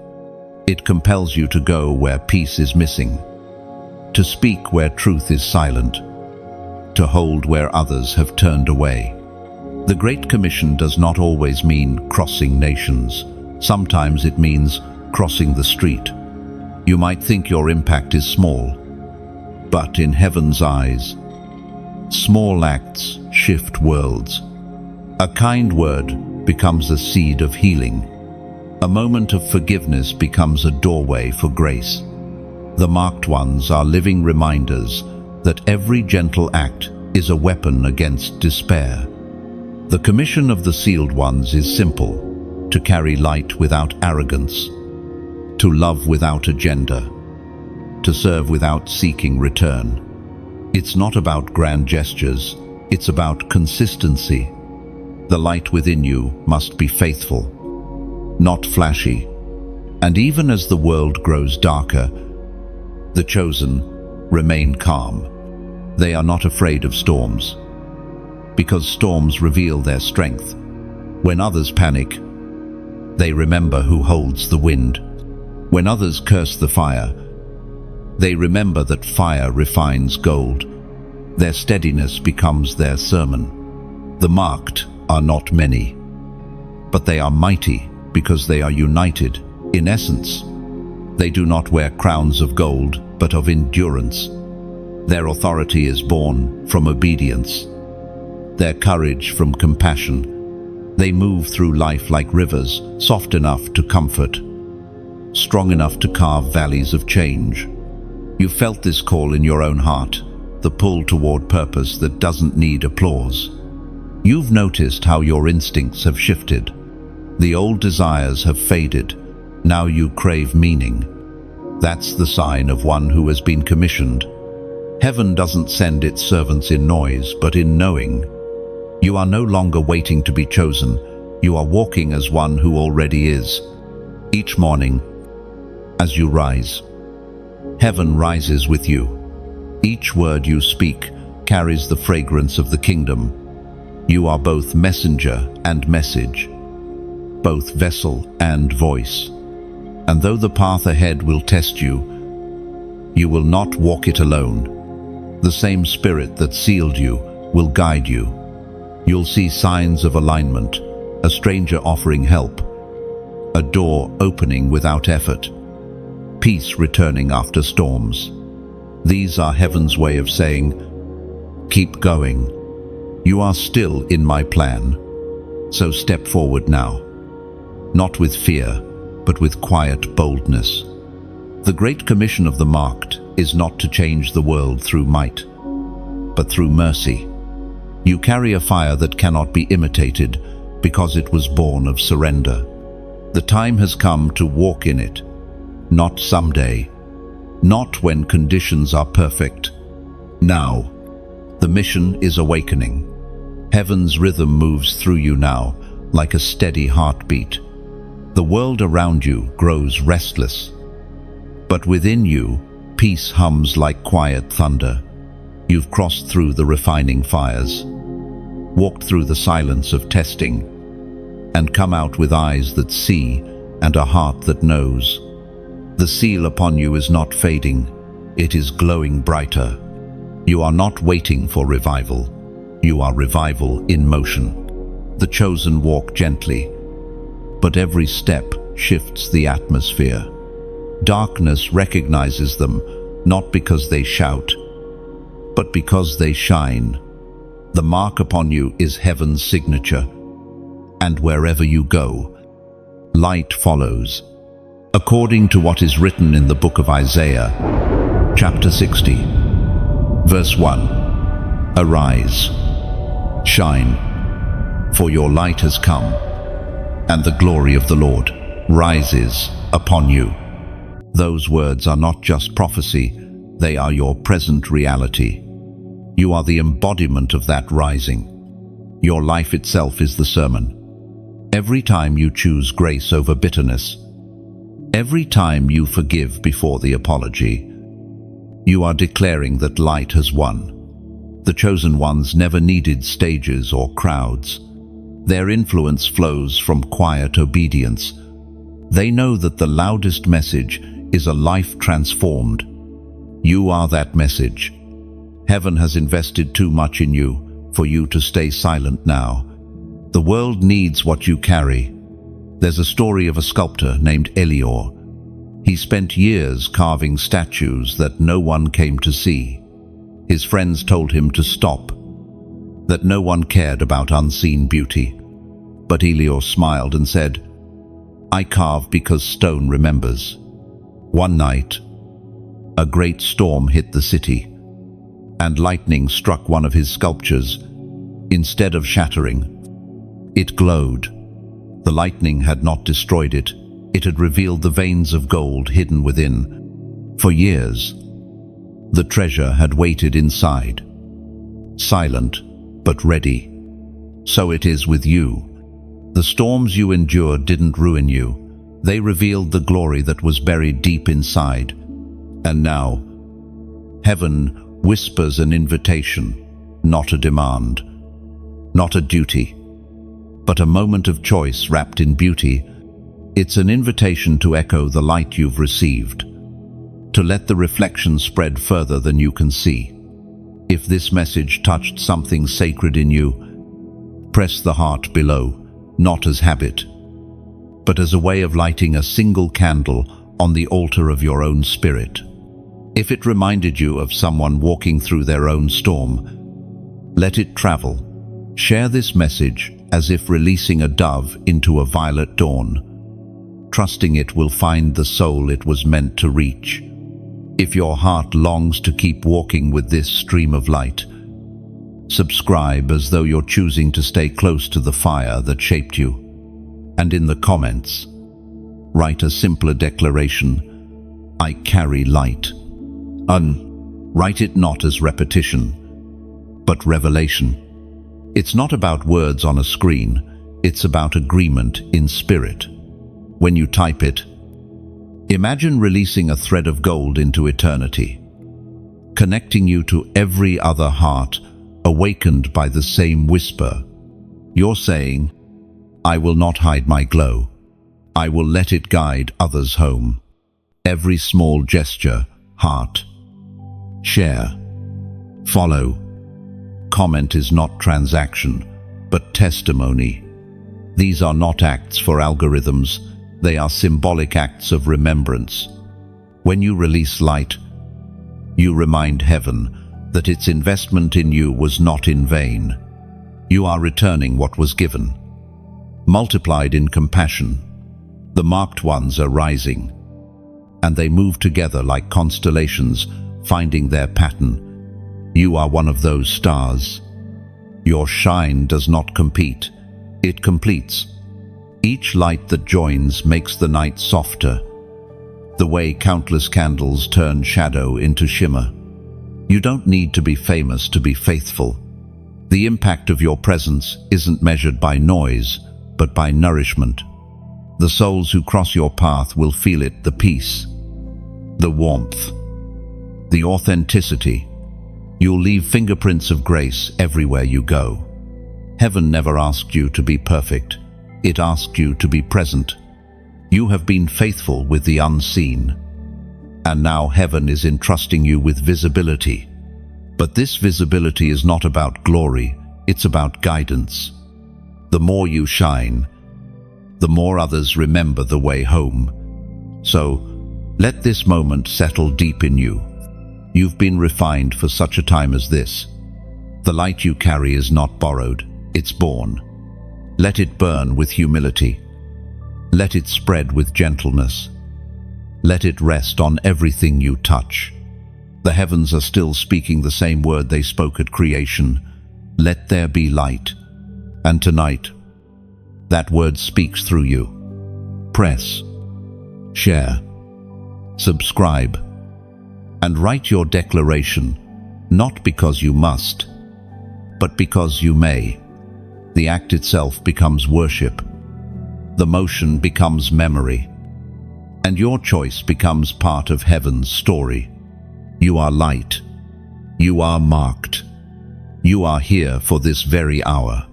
It compels you to go where peace is missing, to speak where truth is silent, to hold where others have turned away. The Great Commission does not always mean crossing nations. Sometimes it means crossing the street. You might think your impact is small, but in heaven's eyes, small acts shift worlds. A kind word becomes a seed of healing. A moment of forgiveness becomes a doorway for grace. The marked ones are living reminders that every gentle act is a weapon against despair. The commission of the sealed ones is simple: to carry light without arrogance, to love without agenda, to serve without seeking return. It's not about grand gestures, it's about consistency. The light within you must be faithful, not flashy. And even as the world grows darker, the chosen remain calm. They are not afraid of storms, because storms reveal their strength. When others panic, they remember who holds the wind. When others curse the fire, they remember that fire refines gold. Their steadiness becomes their sermon. The marked are not many, but they are mighty because they are united. In essence, they do not wear crowns of gold, but of endurance. Their authority is born from obedience, their courage from compassion. They move through life like rivers, soft enough to comfort, strong enough to carve valleys of change. You felt this call in your own heart, the pull toward purpose that doesn't need applause. You've noticed how your instincts have shifted. The old desires have faded. Now you crave meaning. That's the sign of one who has been commissioned. Heaven doesn't send its servants in noise, but in knowing. You are no longer waiting to be chosen. You are walking as one who already is. Each morning, as you rise, heaven rises with you. Each word you speak carries the fragrance of the kingdom. You are both messenger and message, both vessel and voice. And though the path ahead will test you, you will not walk it alone. The same Spirit that sealed you will guide you. You'll see signs of alignment, a stranger offering help, a door opening without effort, peace returning after storms. These are heaven's way of saying, keep going. You are still in my plan. So step forward now, not with fear, but with quiet boldness. The Great Commission of the marked is not to change the world through might, but through mercy. You carry a fire that cannot be imitated because it was born of surrender. The time has come to walk in it, not someday, not when conditions are perfect. Now, the mission is awakening. Heaven's rhythm moves through you now, like a steady heartbeat. The world around you grows restless, but within you, peace hums like quiet thunder. You've crossed through the refining fires, walked through the silence of testing, and come out with eyes that see and a heart that knows. The seal upon you is not fading, it is glowing brighter. You are not waiting for revival, you are revival in motion. The chosen walk gently, but every step shifts the atmosphere. Darkness recognizes them, not because they shout, but because they shine. The mark upon you is heaven's signature, and wherever you go, light follows. According to what is written in the book of Isaiah, chapter 60, verse 1, Arise, shine, for your light has come, and the glory of the Lord rises upon you. Those words are not just prophecy, they are your present reality. You are the embodiment of that rising. Your life itself is the sermon. Every time you choose grace over bitterness, every time you forgive before the apology, you are declaring that light has won. The chosen ones never needed stages or crowds. Their influence flows from quiet obedience. They know that the loudest message is a life transformed. You are that message. Heaven has invested too much in you for you to stay silent now. The world needs what you carry. There's a story of a sculptor named Elior. He spent years carving statues that no one came to see. His friends told him to stop, that no one cared about unseen beauty. But Elior smiled and said, "I carve because stone remembers." One night, a great storm hit the city, and lightning struck one of his sculptures. Instead of shattering, it glowed. The lightning had not destroyed it. It had revealed the veins of gold hidden within. For years, the treasure had waited inside, silent but ready. So it is with you. The storms you endured didn't ruin you. They revealed the glory that was buried deep inside. And now, heaven whispers an invitation, not a demand, not a duty, but a moment of choice wrapped in beauty. It's an invitation to echo the light you've received, to let the reflection spread further than you can see. If this message touched something sacred in you, press the heart below, not as habit, but as a way of lighting a single candle on the altar of your own spirit. If it reminded you of someone walking through their own storm, let it travel. Share this message as if releasing a dove into a violet dawn, trusting it will find the soul it was meant to reach. If your heart longs to keep walking with this stream of light, subscribe as though you're choosing to stay close to the fire that shaped you. And in the comments, write a simpler declaration: I carry light. Write it not as repetition, but revelation. It's not about words on a screen, it's about agreement in spirit. When you type it, imagine releasing a thread of gold into eternity, connecting you to every other heart awakened by the same whisper. You're saying, I will not hide my glow. I will let it guide others home. Every small gesture, heart, share, follow, comment is not transaction, but testimony. These are not acts for algorithms, they are symbolic acts of remembrance. When you release light, you remind heaven that its investment in you was not in vain. You are returning what was given, multiplied in compassion. The marked ones are rising, and they move together like constellations, finding their pattern. You are one of those stars. Your shine does not compete, it completes. Each light that joins makes the night softer, the way countless candles turn shadow into shimmer. You don't need to be famous to be faithful. The impact of your presence isn't measured by noise, but by nourishment. The souls who cross your path will feel it, the peace, the warmth, the authenticity. You'll leave fingerprints of grace everywhere you go. Heaven never asked you to be perfect. It asked you to be present. You have been faithful with the unseen, and now heaven is entrusting you with visibility. But this visibility is not about glory, it's about guidance. The more you shine, the more others remember the way home. So, let this moment settle deep in you. You've been refined for such a time as this. The light you carry is not borrowed, it's born. Let it burn with humility. Let it spread with gentleness. Let it rest on everything you touch. The heavens are still speaking the same word they spoke at creation. Let there be light. And tonight, that word speaks through you. Press, share, subscribe, and write your declaration, not because you must, but because you may. The act itself becomes worship. The motion becomes memory. And your choice becomes part of heaven's story. You are light. You are marked. You are here for this very hour.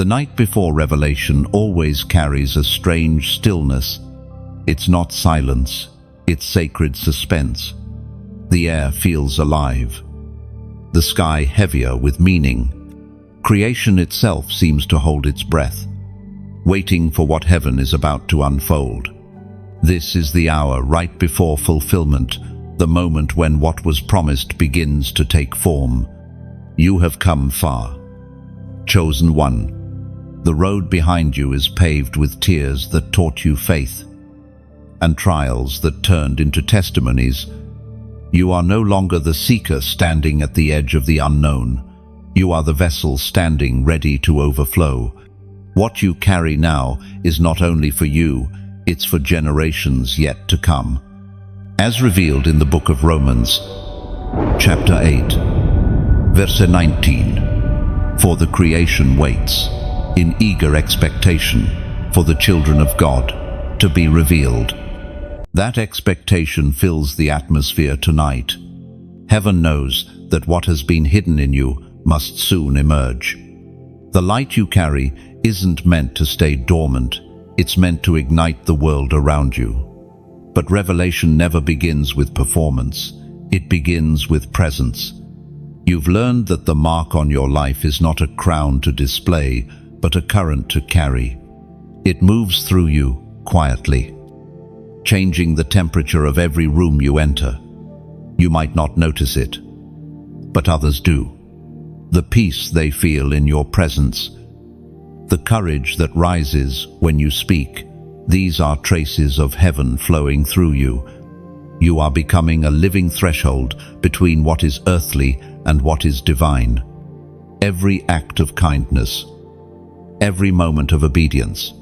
The night before revelation always carries a strange stillness. It's not silence, it's sacred suspense. The air feels alive. The sky heavier with meaning. Creation itself seems to hold its breath, waiting for what heaven is about to unfold. This is the hour right before fulfillment, the moment when what was promised begins to take form. You have come far. Chosen one. The road behind you is paved with tears that taught you faith, and trials that turned into testimonies. You are no longer the seeker standing at the edge of the unknown. You are the vessel standing ready to overflow. What you carry now is not only for you, it's for generations yet to come. As revealed in the book of Romans, chapter 8, verse 19, for the creation waits, in eager expectation, for the children of God to be revealed. That expectation fills the atmosphere tonight. Heaven knows that what has been hidden in you must soon emerge. The light you carry isn't meant to stay dormant, it's meant to ignite the world around you. But revelation never begins with performance, it begins with presence. You've learned that the mark on your life is not a crown to display, but a current to carry. It moves through you quietly, changing the temperature of every room you enter. You might not notice it, but others do. The peace they feel in your presence, the courage that rises when you speak, these are traces of heaven flowing through you. You are becoming a living threshold between what is earthly and what is divine. Every act of kindness, every moment of obedience,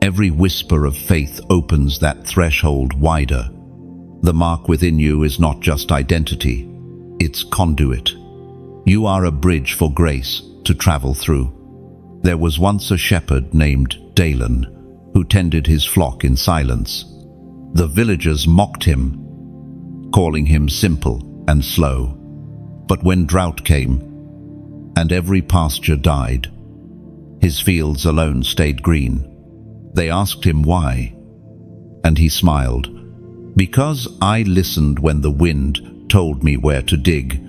every whisper of faith opens that threshold wider. The mark within you is not just identity, it's conduit. You are a bridge for grace to travel through. There was once a shepherd named Dalen who tended his flock in silence. The villagers mocked him, calling him simple and slow. But when drought came and every pasture died, his fields alone stayed green. They asked him why, and he smiled. Because I listened when the wind told me where to dig.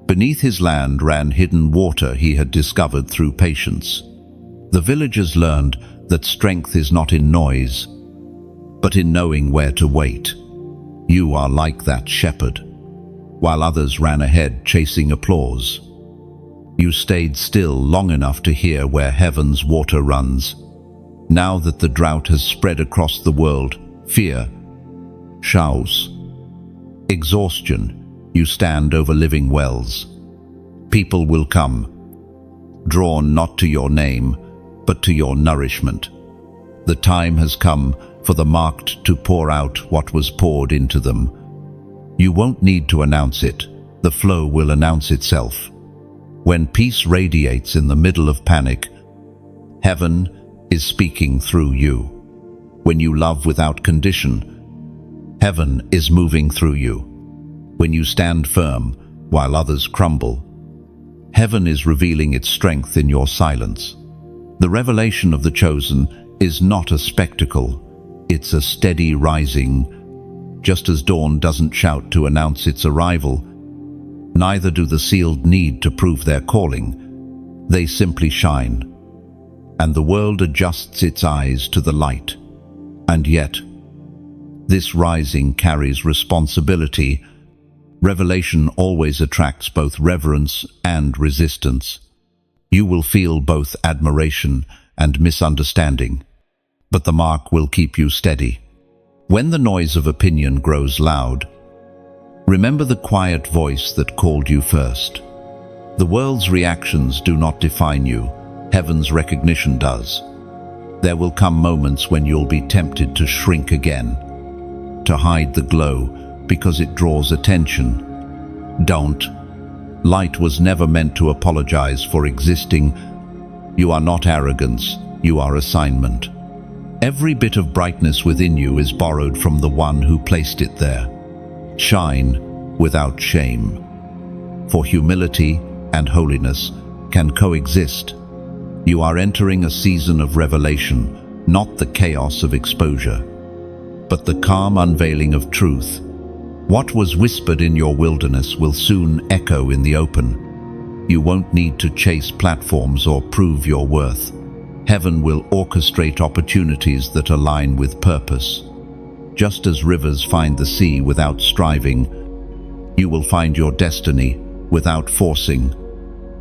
Beneath his land ran hidden water he had discovered through patience. The villagers learned that strength is not in noise, but in knowing where to wait. You are like that shepherd. While others ran ahead chasing applause, you stayed still long enough to hear where heaven's water runs. Now that the drought has spread across the world, fear, chaos, exhaustion, you stand over living wells. People will come, drawn not to your name, but to your nourishment. The time has come for the marked to pour out what was poured into them. You won't need to announce it. The flow will announce itself. When peace radiates in the middle of panic, heaven is speaking through you. When you love without condition, heaven is moving through you. When you stand firm while others crumble, heaven is revealing its strength in your silence. The revelation of the chosen is not a spectacle, it's a steady rising. Just as dawn doesn't shout to announce its arrival, neither do the sealed need to prove their calling. They simply shine. and the world adjusts its eyes to the light. And yet, this rising carries responsibility. Revelation always attracts both reverence and resistance. You will feel both admiration and misunderstanding, but the mark will keep you steady. When the noise of opinion grows loud, remember the quiet voice that called you first. The world's reactions do not define you, heaven's recognition does. There will come moments when you'll be tempted to shrink again, to hide the glow because it draws attention. Don't. Light was never meant to apologize for existing. You are not arrogance, you are assignment. Every bit of brightness within you is borrowed from the one who placed it there. Shine without shame. For humility and holiness can coexist. You are entering a season of revelation, not the chaos of exposure, but the calm unveiling of truth. What was whispered in your wilderness will soon echo in the open. You won't need to chase platforms or prove your worth. Heaven will orchestrate opportunities that align with purpose. Just as rivers find the sea without striving, you will find your destiny without forcing.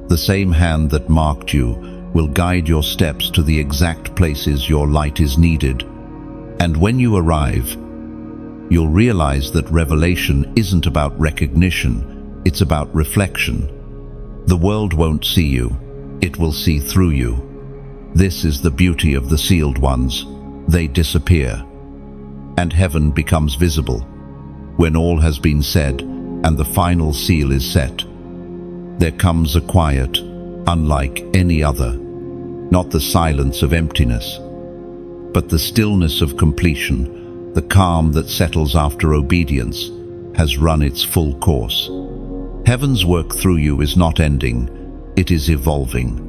The same hand that marked you will guide your steps to the exact places your light is needed. And when you arrive, you'll realize that revelation isn't about recognition, it's about reflection. The world won't see you, it will see through you. This is the beauty of the sealed ones. They disappear, and heaven becomes visible. When all has been said and the final seal is set, there comes a quiet, unlike any other. Not the silence of emptiness, but the stillness of completion. The calm that settles after obedience has run its full course. Heaven's work through you is not ending, it is evolving.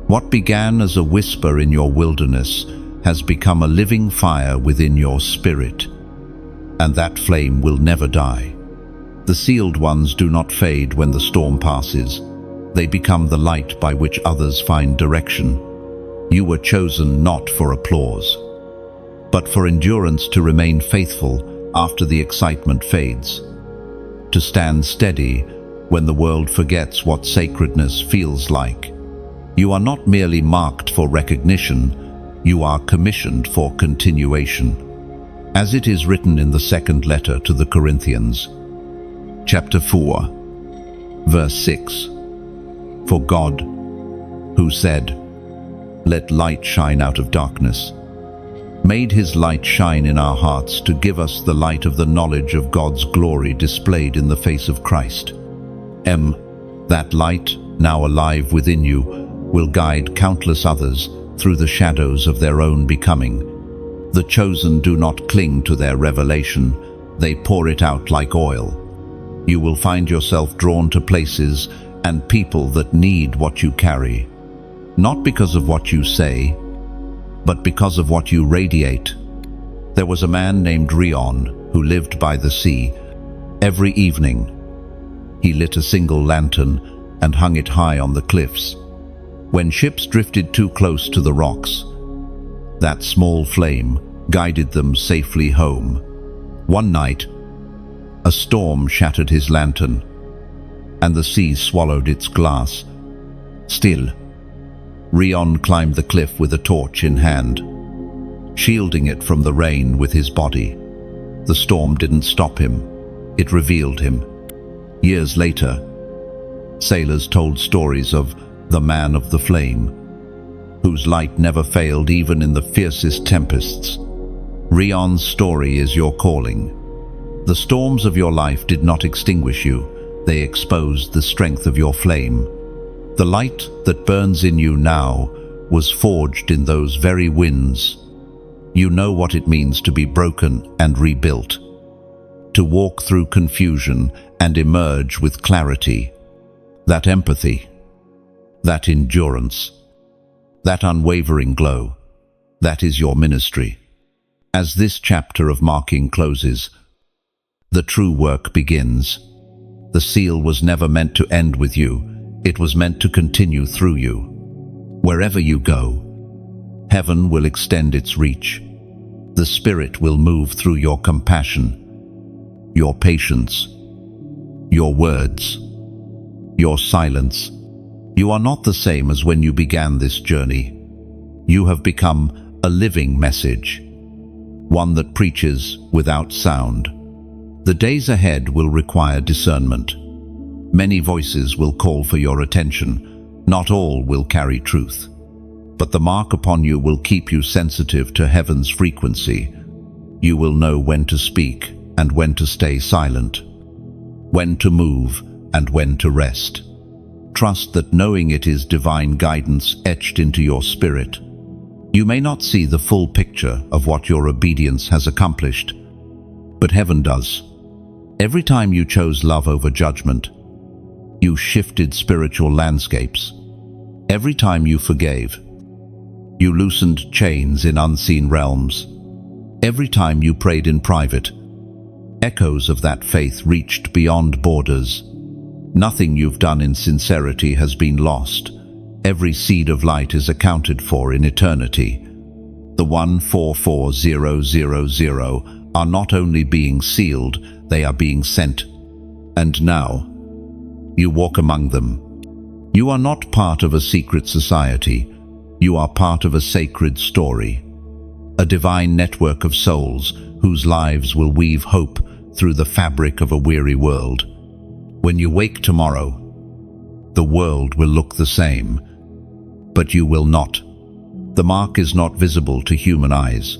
What began as a whisper in your wilderness has become a living fire within your spirit, and that flame will never die. The sealed ones do not fade when the storm passes. They become the light by which others find direction. You were chosen not for applause, but for endurance, to remain faithful after the excitement fades, to stand steady when the world forgets what sacredness feels like. You are not merely marked for recognition, you are commissioned for continuation. As it is written in the second letter to the Corinthians, chapter 4, verse 6, for God, who said, "Let light shine out of darkness," made his light shine in our hearts to give us the light of the knowledge of God's glory displayed in the face of Christ. That light, now alive within you, will guide countless others through the shadows of their own becoming. The chosen do not cling to their revelation, they pour it out like oil. You will find yourself drawn to places and people that need what you carry, not because of what you say, but because of what you radiate. There was a man named Rion who lived by the sea. Every evening, he lit a single lantern and hung it high on the cliffs. When ships drifted too close to the rocks, that small flame guided them safely home. One night, a storm shattered his lantern, and the sea swallowed its glass. Still, Rion climbed the cliff with a torch in hand, shielding it from the rain with his body. The storm didn't stop him, it revealed him. Years later, sailors told stories of the man of the flame, whose light never failed even in the fiercest tempests. Rion's story is your calling. The storms of your life did not extinguish you, they exposed the strength of your flame. The light that burns in you now was forged in those very winds. You know what it means to be broken and rebuilt, to walk through confusion and emerge with clarity. That empathy, that endurance, that unwavering glow, that is your ministry. As this chapter of marking closes, the true work begins. The seal was never meant to end with you, it was meant to continue through you. Wherever you go, Heaven will extend its reach. The Spirit will move through your compassion, your patience, your words, your silence. You are not the same as when you began this journey. You have become a living message, one that preaches without sound. The days ahead will require discernment. Many voices will call for your attention. Not all will carry truth. But the mark upon you will keep you sensitive to heaven's frequency. You will know when to speak and when to stay silent, when to move and when to rest. Trust that knowing it is divine guidance etched into your spirit. You may not see the full picture of what your obedience has accomplished, but heaven does. Every time you chose love over judgment, you shifted spiritual landscapes. Every time you forgave, you loosened chains in unseen realms. Every time you prayed in private, echoes of that faith reached beyond borders. Nothing you've done in sincerity has been lost. Every seed of light is accounted for in eternity. The 144000 are not only being sealed, they are being sent. And now, you walk among them. You are not part of a secret society. You are part of a sacred story, a divine network of souls whose lives will weave hope through the fabric of a weary world. When you wake tomorrow, the world will look the same, but you will not. The mark is not visible to human eyes,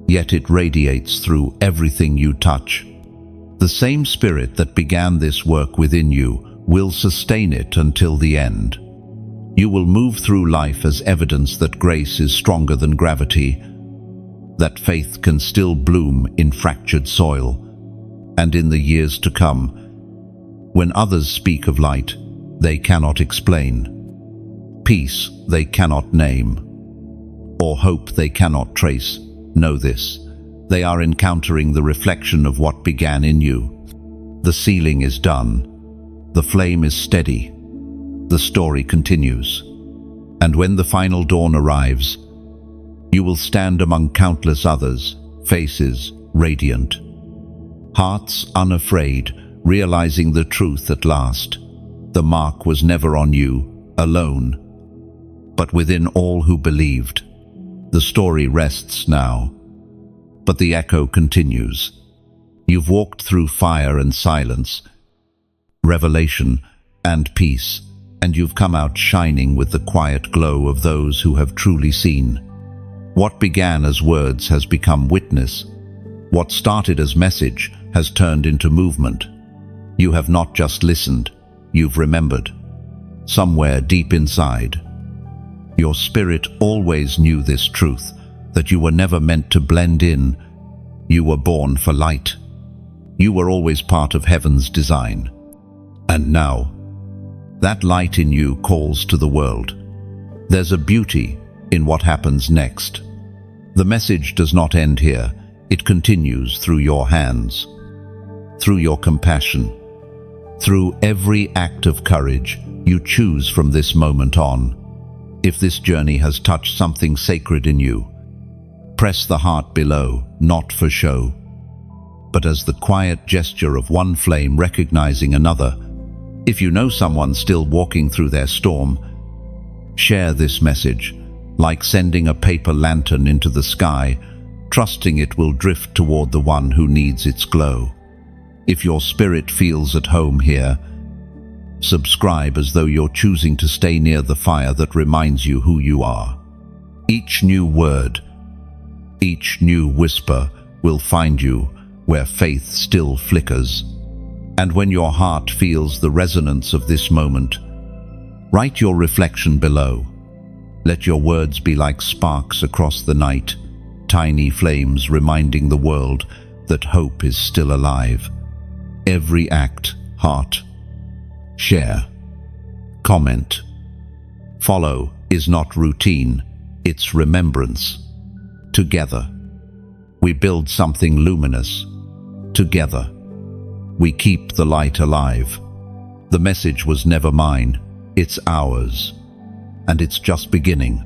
yet it radiates through everything you touch. The same Spirit that began this work within you will sustain it until the end. You will move through life as evidence that grace is stronger than gravity, that faith can still bloom in fractured soil, and in the years to come, when others speak of light, they cannot explain, peace they cannot name, or hope they cannot trace. Know this, they are encountering the reflection of what began in you. The sealing is done, the flame is steady, the story continues. And when the final dawn arrives, you will stand among countless others, faces radiant, hearts unafraid, realizing the truth at last. The mark was never on you, alone, but within all who believed. The story rests now, but the echo continues. You've walked through fire and silence, revelation and peace, and you've come out shining with the quiet glow of those who have truly seen. What began as words has become witness. What started as message has turned into movement. You have not just listened, you've remembered. Somewhere deep inside, your spirit always knew this truth, that you were never meant to blend in. You were born for light. You were always part of heaven's design. And now, that light in you calls to the world. There's a beauty in what happens next. The message does not end here. It continues through your hands, through your compassion, through every act of courage you choose from this moment on. If this journey has touched something sacred in you, press the heart below, not for show, but as the quiet gesture of one flame recognizing another. If you know someone still walking through their storm, share this message, like sending a paper lantern into the sky, trusting it will drift toward the one who needs its glow. If your spirit feels at home here, subscribe as though you're choosing to stay near the fire that reminds you who you are. Each new word, each new whisper will find you where faith still flickers. And when your heart feels the resonance of this moment, write your reflection below. Let your words be like sparks across the night, tiny flames reminding the world that hope is still alive. Every act, heart, share, comment, follow is not routine, it's remembrance. Together, we build something luminous. Together, we keep the light alive. The message was never mine, it's ours, and it's just beginning.